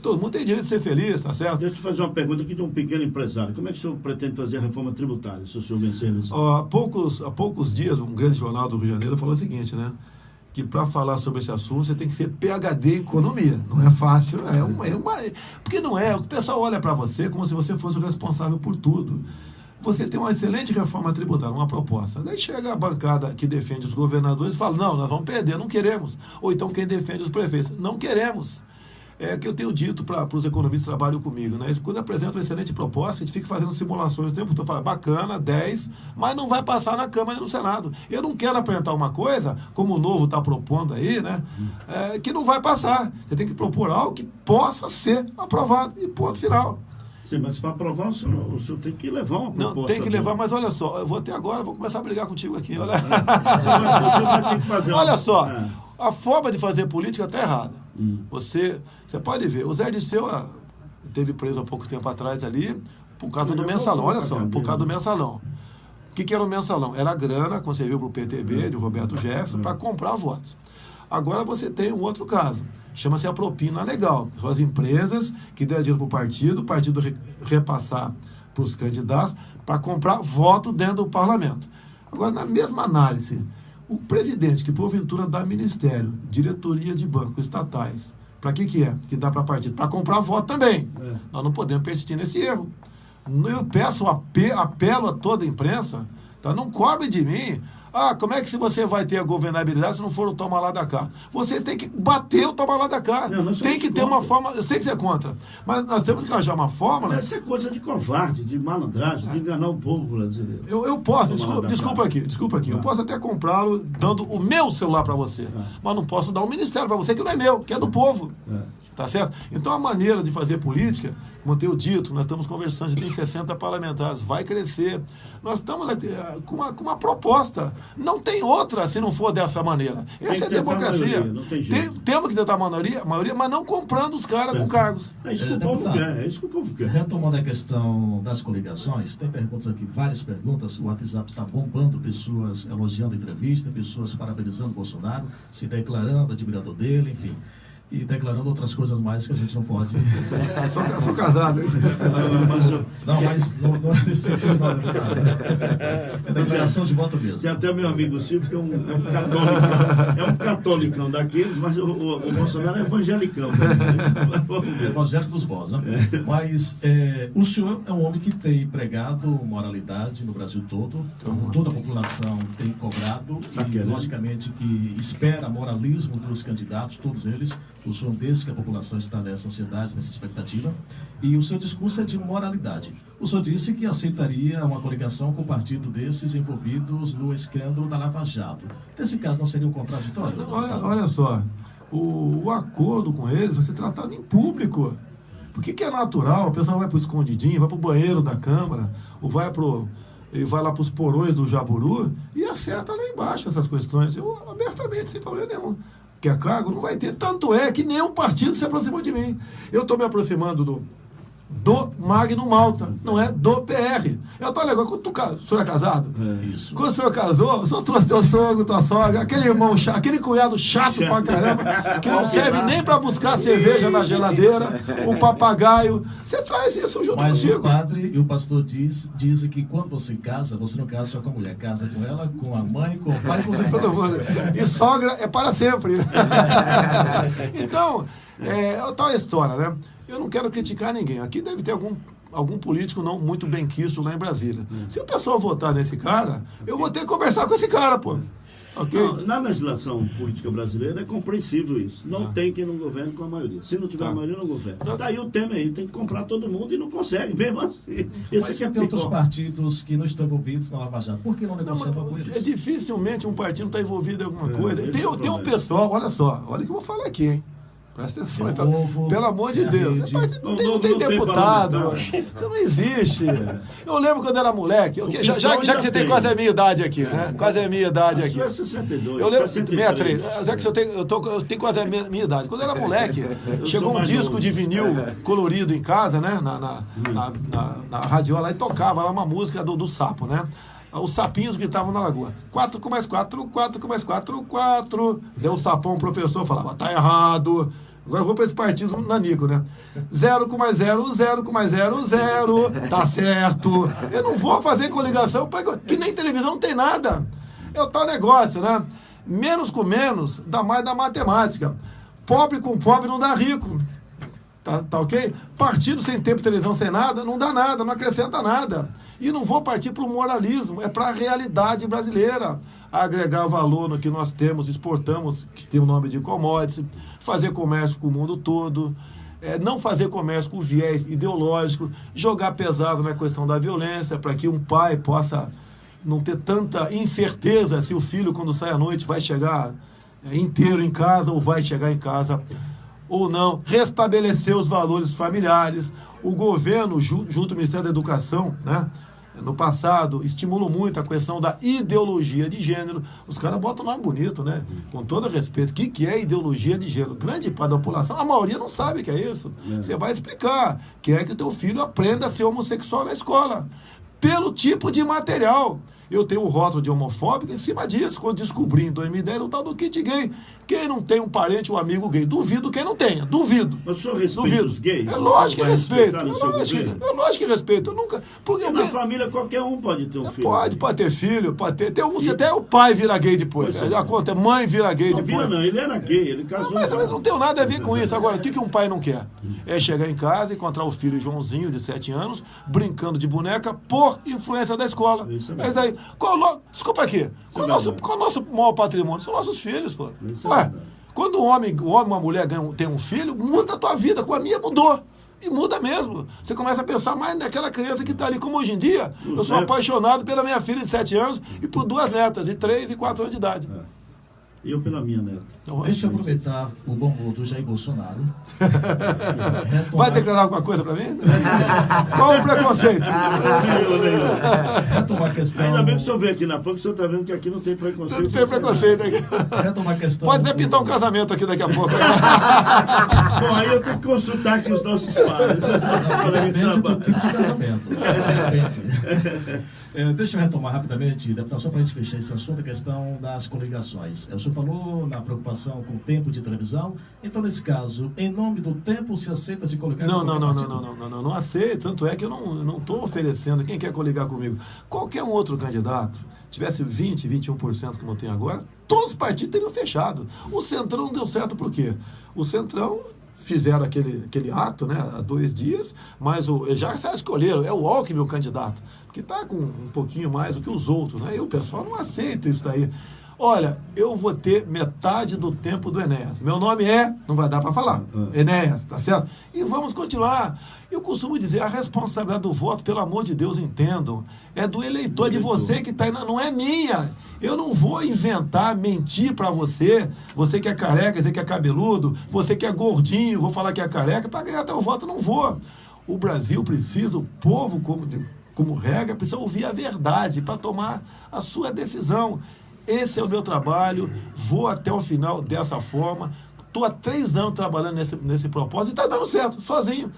Speaker 4: Todo mundo tem direito de ser feliz, tá certo?
Speaker 1: Deixa eu te fazer uma pergunta aqui de um pequeno empresário. Como é que o senhor pretende fazer a reforma tributária, se o senhor vencer isso?
Speaker 4: Há poucos dias, um grande jornal do Rio de Janeiro falou o seguinte, né? Que para falar sobre esse assunto, você tem que ser PhD em economia. Não é fácil, porque não é. O pessoal olha para você como se você fosse o responsável por tudo. Você tem uma excelente reforma tributária, uma proposta. Daí chega a bancada que defende os governadores e fala, não, nós vamos perder, não queremos. Ou então quem defende os prefeitos, não queremos. É que eu tenho dito para os economistas que trabalham comigo, né? Quando apresenta uma excelente proposta, a gente fica fazendo simulações o tempo todo, fala, bacana, 10, mas não vai passar na Câmara e no Senado. Eu não quero apresentar uma coisa, como o Novo está propondo aí, né? Que não vai passar. Você tem que propor algo que possa ser aprovado, e ponto final.
Speaker 1: Sim, mas para aprovar, o senhor tem que levar uma proposta.
Speaker 4: Não, tem que levar, mas olha só, eu vou até agora, vou começar a brigar contigo aqui. Olha,
Speaker 1: você vai ter que fazer
Speaker 4: olha só, a forma de fazer política está errada. Você pode ver, o Zé Dirceu teve preso há pouco tempo atrás ali por causa do mensalão. Olha só, por causa do mensalão. O que era o mensalão? Era a grana concedida para o PTB, de Roberto Jefferson, para comprar votos. Agora você tem um outro caso, chama-se a propina legal. São as empresas que deram dinheiro para o partido repassar para os candidatos para comprar voto dentro do parlamento. Agora, na mesma análise, o presidente que porventura dá ministério, diretoria de bancos estatais, para que é? Que dá para partido? Para comprar voto também. Nós não podemos persistir nesse erro. Eu peço, apelo a toda a imprensa, tá? Não cobre de mim. Como é que se você vai ter a governabilidade se não for o toma lá da cá? Vocês têm que bater o toma lá da cá. Tem que ter uma forma... Eu sei que você é contra, mas nós temos que arranjar uma fórmula...
Speaker 1: Isso é coisa de covarde, de malandragem, de enganar o povo brasileiro.
Speaker 4: Eu posso, desculpa aqui. Eu posso até comprá-lo dando o meu celular para você, mas não posso dar um ministério para você que não é meu, que é do povo. Tá certo? Então a maneira de fazer política, como eu tenho dito, nós estamos conversando, já tem 60 parlamentares, vai crescer. Nós estamos com uma proposta. Não tem outra se não for dessa maneira. Essa é a democracia. Temos que tentar a maioria, mas não comprando os caras com cargos.
Speaker 1: É isso que o povo quer.
Speaker 3: Retomando a questão das coligações, tem perguntas aqui, várias perguntas. O WhatsApp está bombando, pessoas elogiando a entrevista, pessoas parabenizando o Bolsonaro, se declarando admirador dele, enfim. E declarando outras coisas mais que a gente não pode...
Speaker 4: Sou casado.
Speaker 3: Não, mas não é nesse sentido, não. É declaração de voto mesmo.
Speaker 1: Tem até meu amigo Silvio, que é um catolicão daqueles, mas o Bolsonaro é evangelicão.
Speaker 3: Evangélico dos bons, né? Mas o senhor é um homem que tem pregado moralidade no Brasil todo, como toda a população tem cobrado, e logicamente que espera moralismo dos candidatos, todos eles. O senhor disse que a população está nessa ansiedade, nessa expectativa, e o seu discurso é de moralidade. O senhor disse que aceitaria uma coligação com o partido desses envolvidos no escândalo da Lava Jato. Nesse caso, não seria um contraditório?
Speaker 4: Olha só, o acordo com eles vai ser tratado em público. Por que é natural? O pessoal vai para o escondidinho, vai para o banheiro da Câmara, ou vai lá para os porões do Jaburu e acerta lá embaixo essas questões. Eu, abertamente, sem problema nenhum. Quer cargo? Não vai ter. Tanto é que nenhum partido se aproximou de mim. Eu estou me aproximando do Magno Malta, não é do PR. Eu estou legal. O senhor é casado?
Speaker 3: Isso.
Speaker 4: Quando o senhor casou, o senhor trouxe teu sogro, tua sogra, aquele irmão chato, aquele cunhado chato pra caramba, que não serve nem para buscar cerveja na geladeira, um papagaio. Você traz isso junto contigo.
Speaker 3: Mas o padre e o pastor dizem que quando você casa, você não casa só com a mulher, casa com ela, com a mãe, com o pai, com os irmãos.
Speaker 4: E sogra é para sempre. Então, é tal a história, né? Eu não quero criticar ninguém. Aqui deve ter algum político não muito bem quisto lá em Brasília. Se o pessoal votar nesse cara, eu vou ter que conversar com esse cara, pô. Ok?
Speaker 1: Não, na legislação política brasileira é compreensível isso. Não tem quem não governe com a maioria. Se não tiver a maioria, não governa. Daí o tema aí, tem que comprar todo mundo e não consegue, mesmo assim.
Speaker 3: Mas tem outros partidos que não estão envolvidos na Lava Jato. Por que não negociam com eles?
Speaker 4: Dificilmente um partido está envolvido em alguma coisa. Tem um pessoal, olha o que eu vou falar aqui, hein? Presta atenção, pelo amor de Deus. Não tem deputado, você não existe. Eu lembro quando era moleque, já que você tem quase a minha idade aqui, né? Quase a minha idade aqui.
Speaker 1: É 62,
Speaker 4: eu lembro, 63. Já que eu tenho quase a minha idade. Quando eu era moleque, chegou um disco de vinil colorido em casa, né? Na radiola e tocava lá uma música do Sapo, né? Os sapinhos gritavam na lagoa. 4 com mais 4, 4 com mais 4, 4. Deu o sapão, o professor falava, tá errado. Agora eu vou para esse partido nanico, né? 0 com mais 0, 0 com mais 0, 0. Tá certo. Eu não vou fazer coligação, que nem televisão não tem nada. É o tal negócio, né? Menos com menos dá mais da matemática. Pobre com pobre não dá rico. Tá ok? Partido sem tempo, televisão sem nada, não dá nada, não acrescenta nada. E não vou partir para o moralismo, é para a realidade brasileira. Agregar valor no que nós temos, exportamos, que tem o nome de commodities, fazer comércio com o mundo todo, não fazer comércio com viés ideológico, jogar pesado na questão da violência, para que um pai possa não ter tanta incerteza se o filho, quando sai à noite, vai chegar inteiro em casa ou vai chegar em casa ou não. Restabelecer os valores familiares. O governo, junto ao Ministério da Educação, né, no passado, estimulou muito a questão da ideologia de gênero. Os caras botam um nome bonito, né? Com todo respeito. O que é ideologia de gênero? Grande parte da população, a maioria não sabe o que é isso. Você vai explicar. Quer que o teu filho aprenda a ser homossexual na escola. Pelo tipo de material. Eu tenho o rótulo de homofóbico em cima disso, quando descobri em 2010 o tal do kit gay. Quem não tem um parente ou um amigo gay? Duvido quem não tenha, duvido.
Speaker 1: Mas o senhor respeita os gays?
Speaker 4: É lógico que respeito. É lógico que respeito. Eu nunca...
Speaker 1: Porque na família qualquer um pode ter um filho.
Speaker 4: Pode ter filho, pode ter. Tem alguns, até o pai vira gay depois. A conta é mãe vira gay depois.
Speaker 1: Vira não, ele era gay, ele casou.
Speaker 4: Mas não tem nada a ver com isso. Agora, o que um pai não quer? É chegar em casa e encontrar o filho Joãozinho, de 7 anos, brincando de boneca por influência da escola. Mas daí, desculpa aqui, qual o nosso maior patrimônio? São nossos filhos, pô. Ué, quando um homem ou uma mulher tem um filho, muda a tua vida. Com a minha mudou. E muda mesmo. Você começa a pensar mais naquela criança que está ali. Como hoje em dia, eu sou apaixonado pela minha filha de 7 anos e por 2 netas, de 3 e 4 anos de idade.
Speaker 1: E eu pela minha neta.
Speaker 3: Então, deixa eu aproveitar o bom humor do Jair Bolsonaro.
Speaker 4: Vai declarar alguma coisa para mim? Qual o preconceito?
Speaker 1: Ainda bem que o senhor veio aqui na PAN, que o senhor está vendo que aqui não tem preconceito.
Speaker 4: Não tem preconceito aqui. Pode até pintar um casamento aqui daqui a pouco.
Speaker 1: Bom, aí eu tenho que consultar aqui os nossos pais.
Speaker 3: Depende do tipo de casamento. Deixa eu retomar rapidamente, deputado, só para a gente fechar esse assunto, a questão das coligações. O senhor falou na preocupação com o tempo de televisão. Então, nesse caso, em nome do tempo, se aceita se coligar?
Speaker 4: Não aceito. Tanto é que eu não estou oferecendo. Quem quer coligar comigo? Qualquer um outro candidato, tivesse 20%, 21% como tem agora, todos os partidos teriam fechado. O Centrão não deu certo por quê? O Centrão fizeram aquele ato, né, há 2 dias, mas já escolheram, é o Alckmin o candidato, que está com um pouquinho mais do que os outros, né? E o pessoal não aceita isso daí. Olha, eu vou ter metade do tempo do Enéas. Meu nome não vai dar para falar, Enéas, tá certo? E vamos continuar. Eu costumo dizer, a responsabilidade do voto, pelo amor de Deus, entendam, é do eleitor, de você que está aí, não é minha. Eu não vou inventar, mentir para você que é careca, você que é cabeludo, você que é gordinho, vou falar que é careca, para ganhar teu voto, não vou. O Brasil precisa, o povo, como regra, precisa ouvir a verdade para tomar a sua decisão. Esse é o meu trabalho, vou até o final dessa forma. Estou há 3 anos trabalhando nesse propósito e está dando certo, sozinho.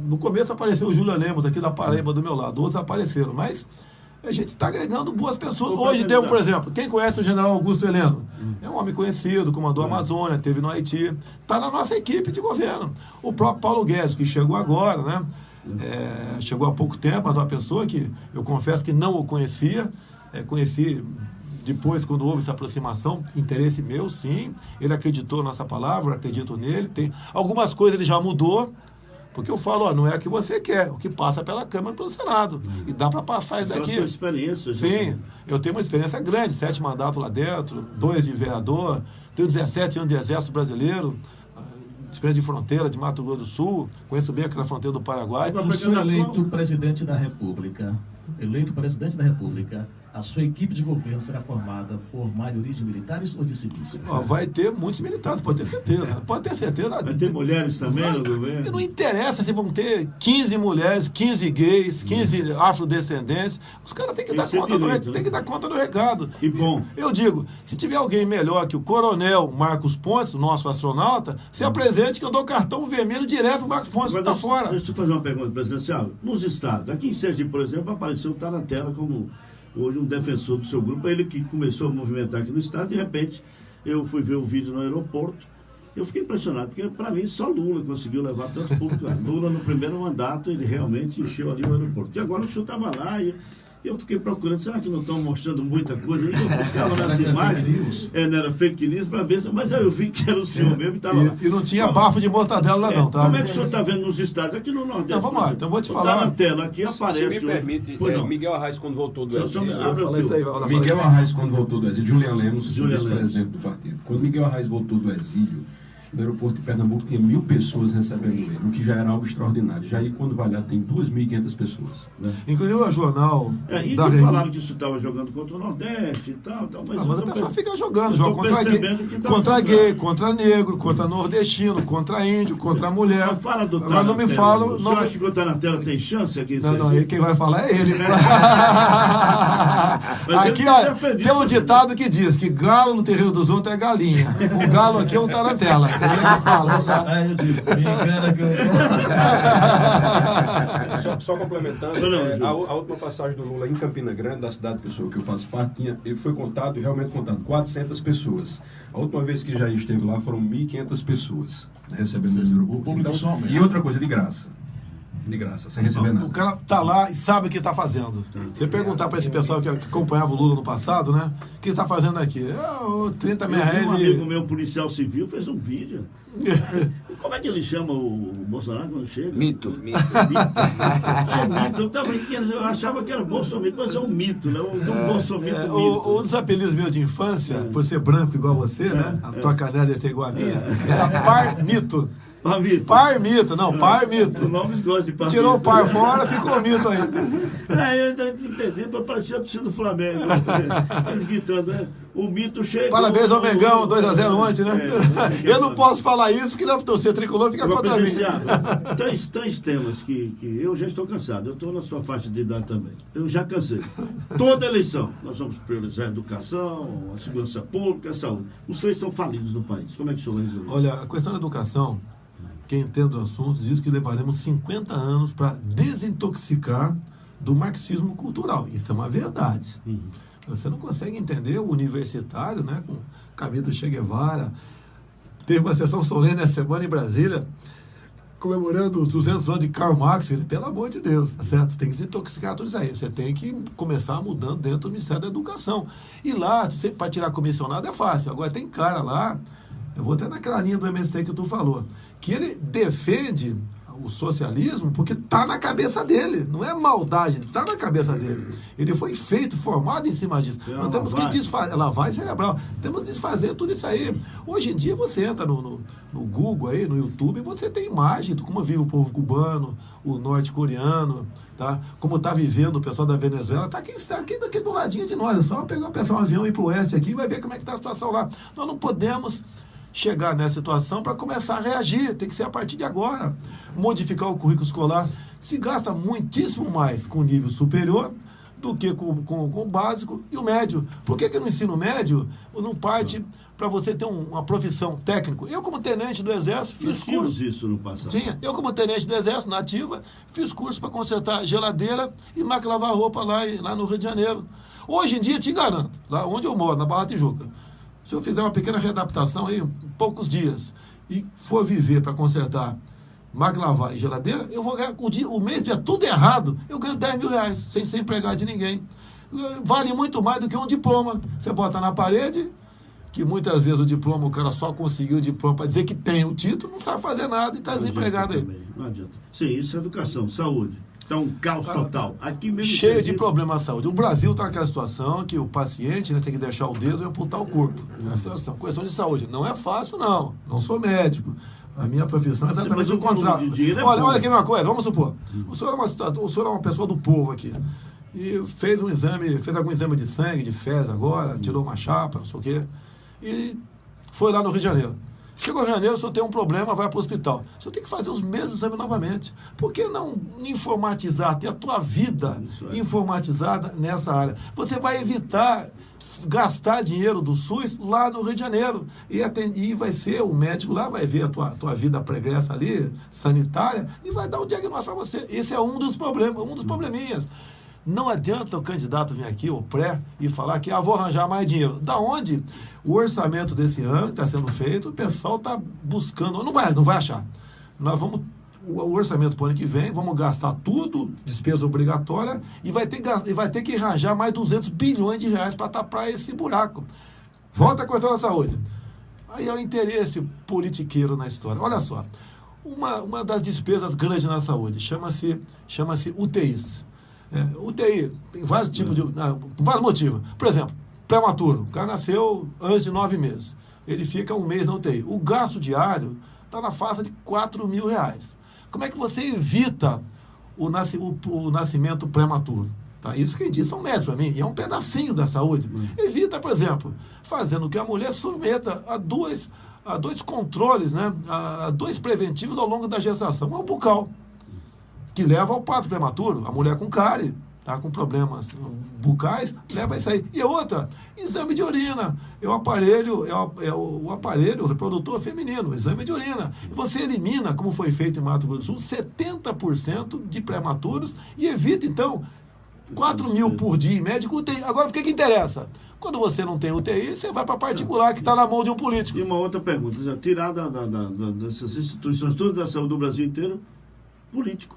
Speaker 4: No começo apareceu o Júlio Lemos aqui da Paraíba do meu lado, outros apareceram, mas a gente está agregando boas pessoas. Hoje temos, por exemplo, quem conhece o general Augusto Heleno? É um homem conhecido, comandou a Amazônia, esteve no Haiti, está na nossa equipe de governo. O próprio Paulo Guedes, que chegou agora, né? Chegou há pouco tempo, mas uma pessoa que eu confesso que não o conhecia. Conheci depois, quando houve essa aproximação, interesse meu, sim. Ele acreditou na nossa palavra, acredito nele. Tem algumas coisas ele já mudou, Porque eu falo, não é o que você quer, o que passa pela Câmara e pelo Senado. E dá para passar isso daqui.
Speaker 1: Sua experiência.
Speaker 4: Sim, eu tenho uma experiência grande, 7 mandatos lá dentro, 2 de vereador, tenho 17 anos de Exército Brasileiro, experiência de fronteira, de Mato Grosso do Sul, conheço bem aqui na fronteira do Paraguai.
Speaker 3: Eu sou eleito presidente da República. A sua equipe de governo será formada por maioria de militares ou de civis?
Speaker 4: Vai ter muitos militares, pode ter certeza. Pode ter certeza.
Speaker 1: Vai ter mulheres também no governo?
Speaker 4: Não interessa se vão ter 15 mulheres, 15 gays, 15 afrodescendentes. Os caras têm que dar conta tem que dar conta do recado.
Speaker 1: E bom.
Speaker 4: Eu digo, se tiver alguém melhor que o coronel Marcos Pontes, nosso astronauta, se apresente que eu dou cartão vermelho direto pro Marcos Pontes, está fora.
Speaker 1: Deixa eu te fazer uma pergunta presidencial. Nos estados, aqui em Sergipe, por exemplo, apareceu o Tarantella como hoje um defensor do seu grupo, ele que começou a movimentar aqui no estado, de repente eu fui ver o vídeo no aeroporto, eu fiquei impressionado, porque para mim só Lula conseguiu levar tanto público. Lula no primeiro mandato, ele realmente encheu ali o aeroporto. E agora o senhor estava lá e eu fiquei procurando, será que não estão mostrando muita coisa? Eu buscava nas imagens, não era fake news, para ver, mas aí eu vi que era o senhor mesmo e estava lá.
Speaker 4: E não tinha bafo de mortadela lá não, tá?
Speaker 1: Como é que o senhor está vendo nos estados? Aqui no Nordeste.
Speaker 4: Não, vamos lá, então vou te falar.
Speaker 1: Na tela aqui aparece.
Speaker 5: Se me permite, Miguel Arraes, quando voltou do exílio. Miguel Arraes, quando voltou do exílio, Julian Lemos, vice-presidente do partido. Quando Miguel Arraes voltou do exílio, no aeroporto de Pernambuco tinha 1.000 pessoas recebendo ele, o que já era algo extraordinário. Já aí, quando vai lá, tem 2.500 pessoas.
Speaker 4: Inclusive o jornal
Speaker 1: e
Speaker 4: da
Speaker 1: falaram que isso estava jogando contra o Nordeste e tal. Mas
Speaker 4: a pessoa fica jogando, joga contra gay, contra negro, contra nordestino, contra índio, contra mulher.
Speaker 1: Mas fala do
Speaker 4: Agora não me fala.
Speaker 1: O senhor acha que o Tarantella tem chance aqui?
Speaker 4: Não, quem vai falar é ele. Aqui, olha, tem um ditado que diz que galo no terreiro dos outros é galinha. O galo aqui é o Tarantella.
Speaker 3: Eu digo, me engana que eu...
Speaker 5: Só complementando, a última passagem do Lula em Campina Grande, da cidade que eu faço parte, ele foi contado, e realmente contado, 400 pessoas. A última vez que Jair esteve lá foram 1.500 pessoas recebendo ele no aeroporto. E outra coisa, de graça, sem receber nada.
Speaker 4: O cara tá lá e sabe o que tá fazendo. Você perguntar para esse pessoal que acompanhava o Lula no passado, né? O que está fazendo aqui? 30 mil reais.
Speaker 1: Um amigo meu, policial civil, fez um vídeo. Como é que ele chama o Bolsonaro quando chega?
Speaker 5: Mito.
Speaker 1: Eu achava que era Bolsonaro, mas é um mito, né? Um Bolsonaro mito.
Speaker 4: Um dos apelidos meus de infância, por ser branco igual você, né? A tua canela ia ser igual a minha, era Par Mito. Par mito.
Speaker 1: O nome gosta de par.
Speaker 4: Tirou o par fora, ficou mito aí.
Speaker 1: Eu ainda entendi, parecia a torcida do Flamengo. Eles gritando, né? O mito chegou.
Speaker 4: Parabéns ao Mengão, 2-0 ontem, né? Eu não posso falar isso, porque na torcida tricolor fica contra mim.
Speaker 1: Três temas que eu já estou cansado. Eu estou na sua faixa de idade também. Eu já cansei. Toda eleição, nós vamos priorizar a educação, a segurança pública, a saúde. Os três são falidos no país. Como é que o senhor resolveu?
Speaker 4: Olha, a questão da educação, quem entende o assunto diz que levaremos 50 anos para desintoxicar do marxismo cultural. Isso é uma verdade. Você não consegue entender o universitário, né, com Camilo Che Guevara. Teve uma sessão solene essa semana em Brasília, comemorando os 200 anos de Karl Marx. Pelo amor de Deus, tá certo? Você tem que desintoxicar tudo isso aí. Você tem que começar mudando dentro do Ministério da Educação. E lá, para tirar comissionado é fácil. Agora tem cara lá, eu vou até naquela linha do MST que tu falou, que ele defende o socialismo porque está na cabeça dele, não é maldade, está na cabeça dele. Ele foi formado em cima disso. Nós temos que desfazer, lavagem cerebral, temos que desfazer tudo isso aí. Hoje em dia você entra no Google aí, no YouTube, você tem imagem de como vive o povo cubano, o norte-coreano, tá? Como está vivendo o pessoal da Venezuela, está aqui do ladinho de nós, é só pegar um avião e ir para o oeste aqui e vai ver como é que está a situação lá. Nós não podemos chegar nessa situação para começar a reagir, tem que ser a partir de agora. Modificar o currículo escolar. Se gasta muitíssimo mais com o nível superior do que com o básico e o médio. Por que no ensino médio não parte para você ter uma profissão técnica? Eu, como tenente do Exército, fiz curso.
Speaker 1: Isso no passado.
Speaker 4: Tinha. Eu, como tenente do Exército, na ativa, fiz curso para consertar geladeira e máquina lavar roupa lá no Rio de Janeiro. Hoje em dia, te garanto, lá onde eu moro, na Barra Tijuca, se eu fizer uma pequena readaptação aí, em poucos dias, e for viver para consertar máquina lavar e geladeira, eu vou ganhar, o mês tiver tudo errado, eu ganho 10 mil reais, sem empregar de ninguém. Vale muito mais do que um diploma. Você bota na parede, que muitas vezes o diploma, o cara só conseguiu o diploma para dizer que tem o título, não sabe fazer nada e está desempregado aí.
Speaker 1: Não adianta. Sim, isso é educação, saúde. Então, um caos total. Aqui mesmo
Speaker 4: cheio de problemas de saúde. O Brasil está naquela situação que o paciente, né, tem que deixar o dedo e amputar o corpo. Nessa situação. Questão de saúde. Não é fácil, não. Não sou médico. A minha profissão é exatamente o contrário. Olha aqui uma coisa, vamos supor. O senhor é uma pessoa do povo aqui. E fez algum exame de sangue, de fezes agora, tirou uma chapa, não sei o quê. E foi lá no Rio de Janeiro. Chegou no Rio de Janeiro, o senhor tem um problema, vai para o hospital. O senhor tem que fazer os mesmos exames novamente. Por que não informatizar, ter a tua vida informatizada nessa área? Você vai evitar gastar dinheiro do SUS lá no Rio de Janeiro. E vai ser, o médico lá vai ver a tua vida pregressa ali, sanitária, e vai dar um diagnóstico para você. Esse é um dos problemas, um dos probleminhas. Não adianta o candidato vir aqui, o pré, e falar que vou arranjar mais dinheiro. Da onde o orçamento desse ano que está sendo feito, o pessoal está buscando, não vai achar. Nós vamos, o orçamento para o ano que vem, vamos gastar tudo, despesa obrigatória, e vai ter que arranjar mais 200 bilhões de reais para tapar esse buraco. Volta a questão da saúde. Aí é o interesse politiqueiro na história. Olha só, uma das despesas grandes na saúde chama-se UTIs. UTI, tem vários tipos de... vários motivos. Por exemplo, prematuro. O cara nasceu antes de 9 meses. Ele fica um mês na UTI. O gasto diário está na faixa de R$4.000. Como é que você evita o nascimento prematuro? Tá? Isso quem diz são médicos para mim. E é um pedacinho da saúde. Evita, por exemplo, fazendo que a mulher submeta a dois controles, né? A 2 preventivos ao longo da gestação. Um é o bucal, que leva ao parto prematuro. A mulher com cárie, tá, com problemas bucais, leva isso aí. E outra, exame de urina. É o aparelho reprodutor feminino, exame de urina. E você elimina, como foi feito em Mato Grosso do Sul, 70% de prematuros e evita, então, 4 mil por dia em médico UTI. Agora, por que interessa? Quando você não tem UTI, você vai para particular, que está na mão de um político.
Speaker 1: E uma outra pergunta, já tirar dessas instituições todas da saúde do Brasil inteiro, político.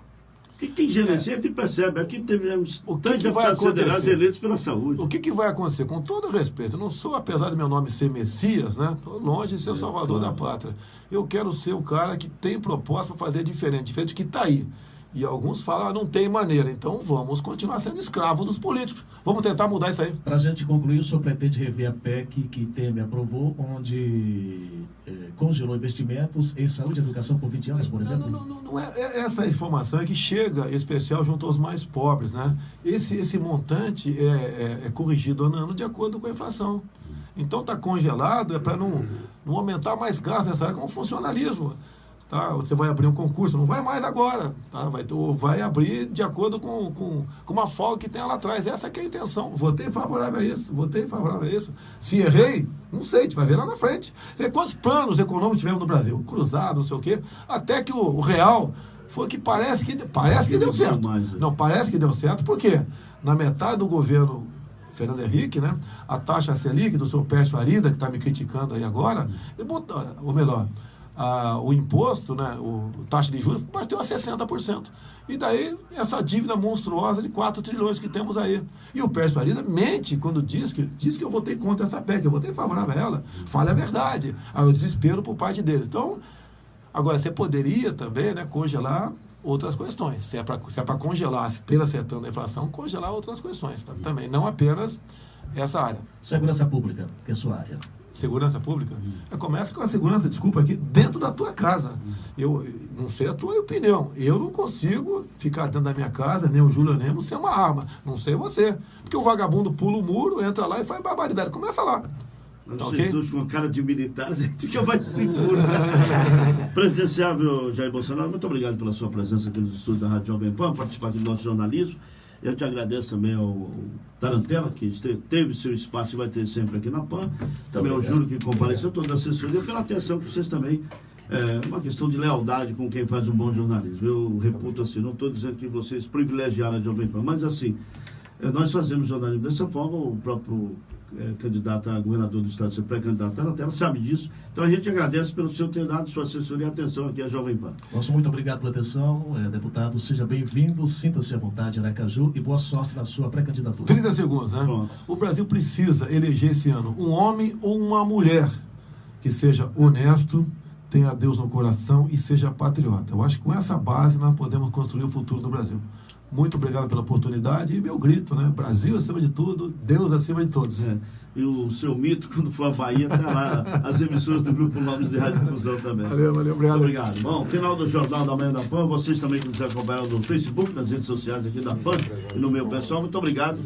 Speaker 1: E quem gerencia, a gente percebe, aqui tivemos tantos deputados federais eleitos pela saúde.
Speaker 4: O que vai acontecer? Com todo respeito, eu não sou, apesar do meu nome ser Messias, né? Estou longe de ser o salvador da pátria. Eu quero ser o cara que tem proposta para fazer diferente do que está aí. E alguns falam, não tem maneira. Então vamos continuar sendo escravos dos políticos. Vamos tentar mudar isso aí.
Speaker 3: Para a gente concluir, o senhor pretende rever a PEC que Temer aprovou, onde congelou investimentos em saúde e educação por 20 anos, por exemplo?
Speaker 4: Não é essa informação que chega especial junto aos mais pobres, né? Esse montante é corrigido ano a ano de acordo com a inflação. Então está congelado, para não aumentar mais gastos nessa área, como funcionalismo. Tá? Você vai abrir um concurso, não vai mais agora, tá? Vai abrir de acordo com uma folga que tem lá atrás. Essa que é a intenção. Votei favorável a isso. Se errei, não sei, a gente vai ver lá na frente. Quantos planos econômicos tivemos no Brasil? Cruzado, não sei o quê. Até que o real foi que parece que deu certo. Não, parece que deu certo, porque na metade do governo Fernando Henrique, né, a taxa Selic do seu Pércio Arida, que está me criticando aí agora, ele botou, ou melhor, o imposto, né, o taxa de juros, bateu a 60%. E daí, essa dívida monstruosa de 4 trilhões que temos aí. E o Pércio Arida mente quando diz que eu votei contra essa PEC, eu votei favorável a ela. Fala a verdade. Aí o desespero por parte deles. Então, agora, você poderia também, né, congelar outras questões. Se é para congelar, apenas acertando a inflação, congelar outras questões. Tá? Também, não apenas essa área.
Speaker 3: Segurança pública, que é sua área.
Speaker 4: Segurança pública? Começa com a segurança, desculpa, aqui dentro da tua casa. Eu não sei a tua opinião. Eu não consigo ficar dentro da minha casa, nem o Júlio Nemo, sem uma arma. Não sei você. Porque o vagabundo pula o muro, entra lá e faz barbaridade. Começa lá.
Speaker 1: Tá, okay? Dois com cara de militares, a gente fica mais seguro. Presidenciável Jair Bolsonaro, muito obrigado pela sua presença aqui nos estúdios da Rádio Jovem Pan, participar aqui do nosso jornalismo. Eu te agradeço também ao Tarantela, que teve seu espaço e vai ter sempre aqui na PAN. Também ao Júlio, que compareceu, toda a assessoria, pela atenção que vocês também... É uma questão de lealdade com quem faz um bom jornalismo. Eu reputo assim, não estou dizendo que vocês privilegiaram a Jovem Pan, mas assim, Nós fazemos jornalismo dessa forma, o próprio candidato a governador do estado, seu pré-candidato na tela, sabe disso. Então a gente agradece pelo senhor ter dado sua assessoria e atenção aqui à Jovem Pan.
Speaker 3: Nosso muito obrigado pela atenção, deputado. Seja bem-vindo, sinta-se à vontade, Aracaju, e boa sorte na sua pré-candidatura.
Speaker 4: 30 segundos, né?
Speaker 1: Pronto.
Speaker 4: O Brasil precisa eleger esse ano um homem ou uma mulher que seja honesto, tenha Deus no coração e seja patriota. Eu acho que com essa base nós podemos construir o futuro do Brasil. Muito obrigado pela oportunidade e meu grito, né? Brasil acima de tudo, Deus acima de todos.
Speaker 1: E o seu mito, quando for à Bahia, está lá as emissoras do Grupo Nomes de Radiodifusão também.
Speaker 4: Valeu, obrigado.
Speaker 1: Obrigado. Bom, final do Jornal da Manhã da PAN. Vocês também que nos acompanham no Facebook, nas redes sociais aqui da PAN e no meu pessoal, muito obrigado.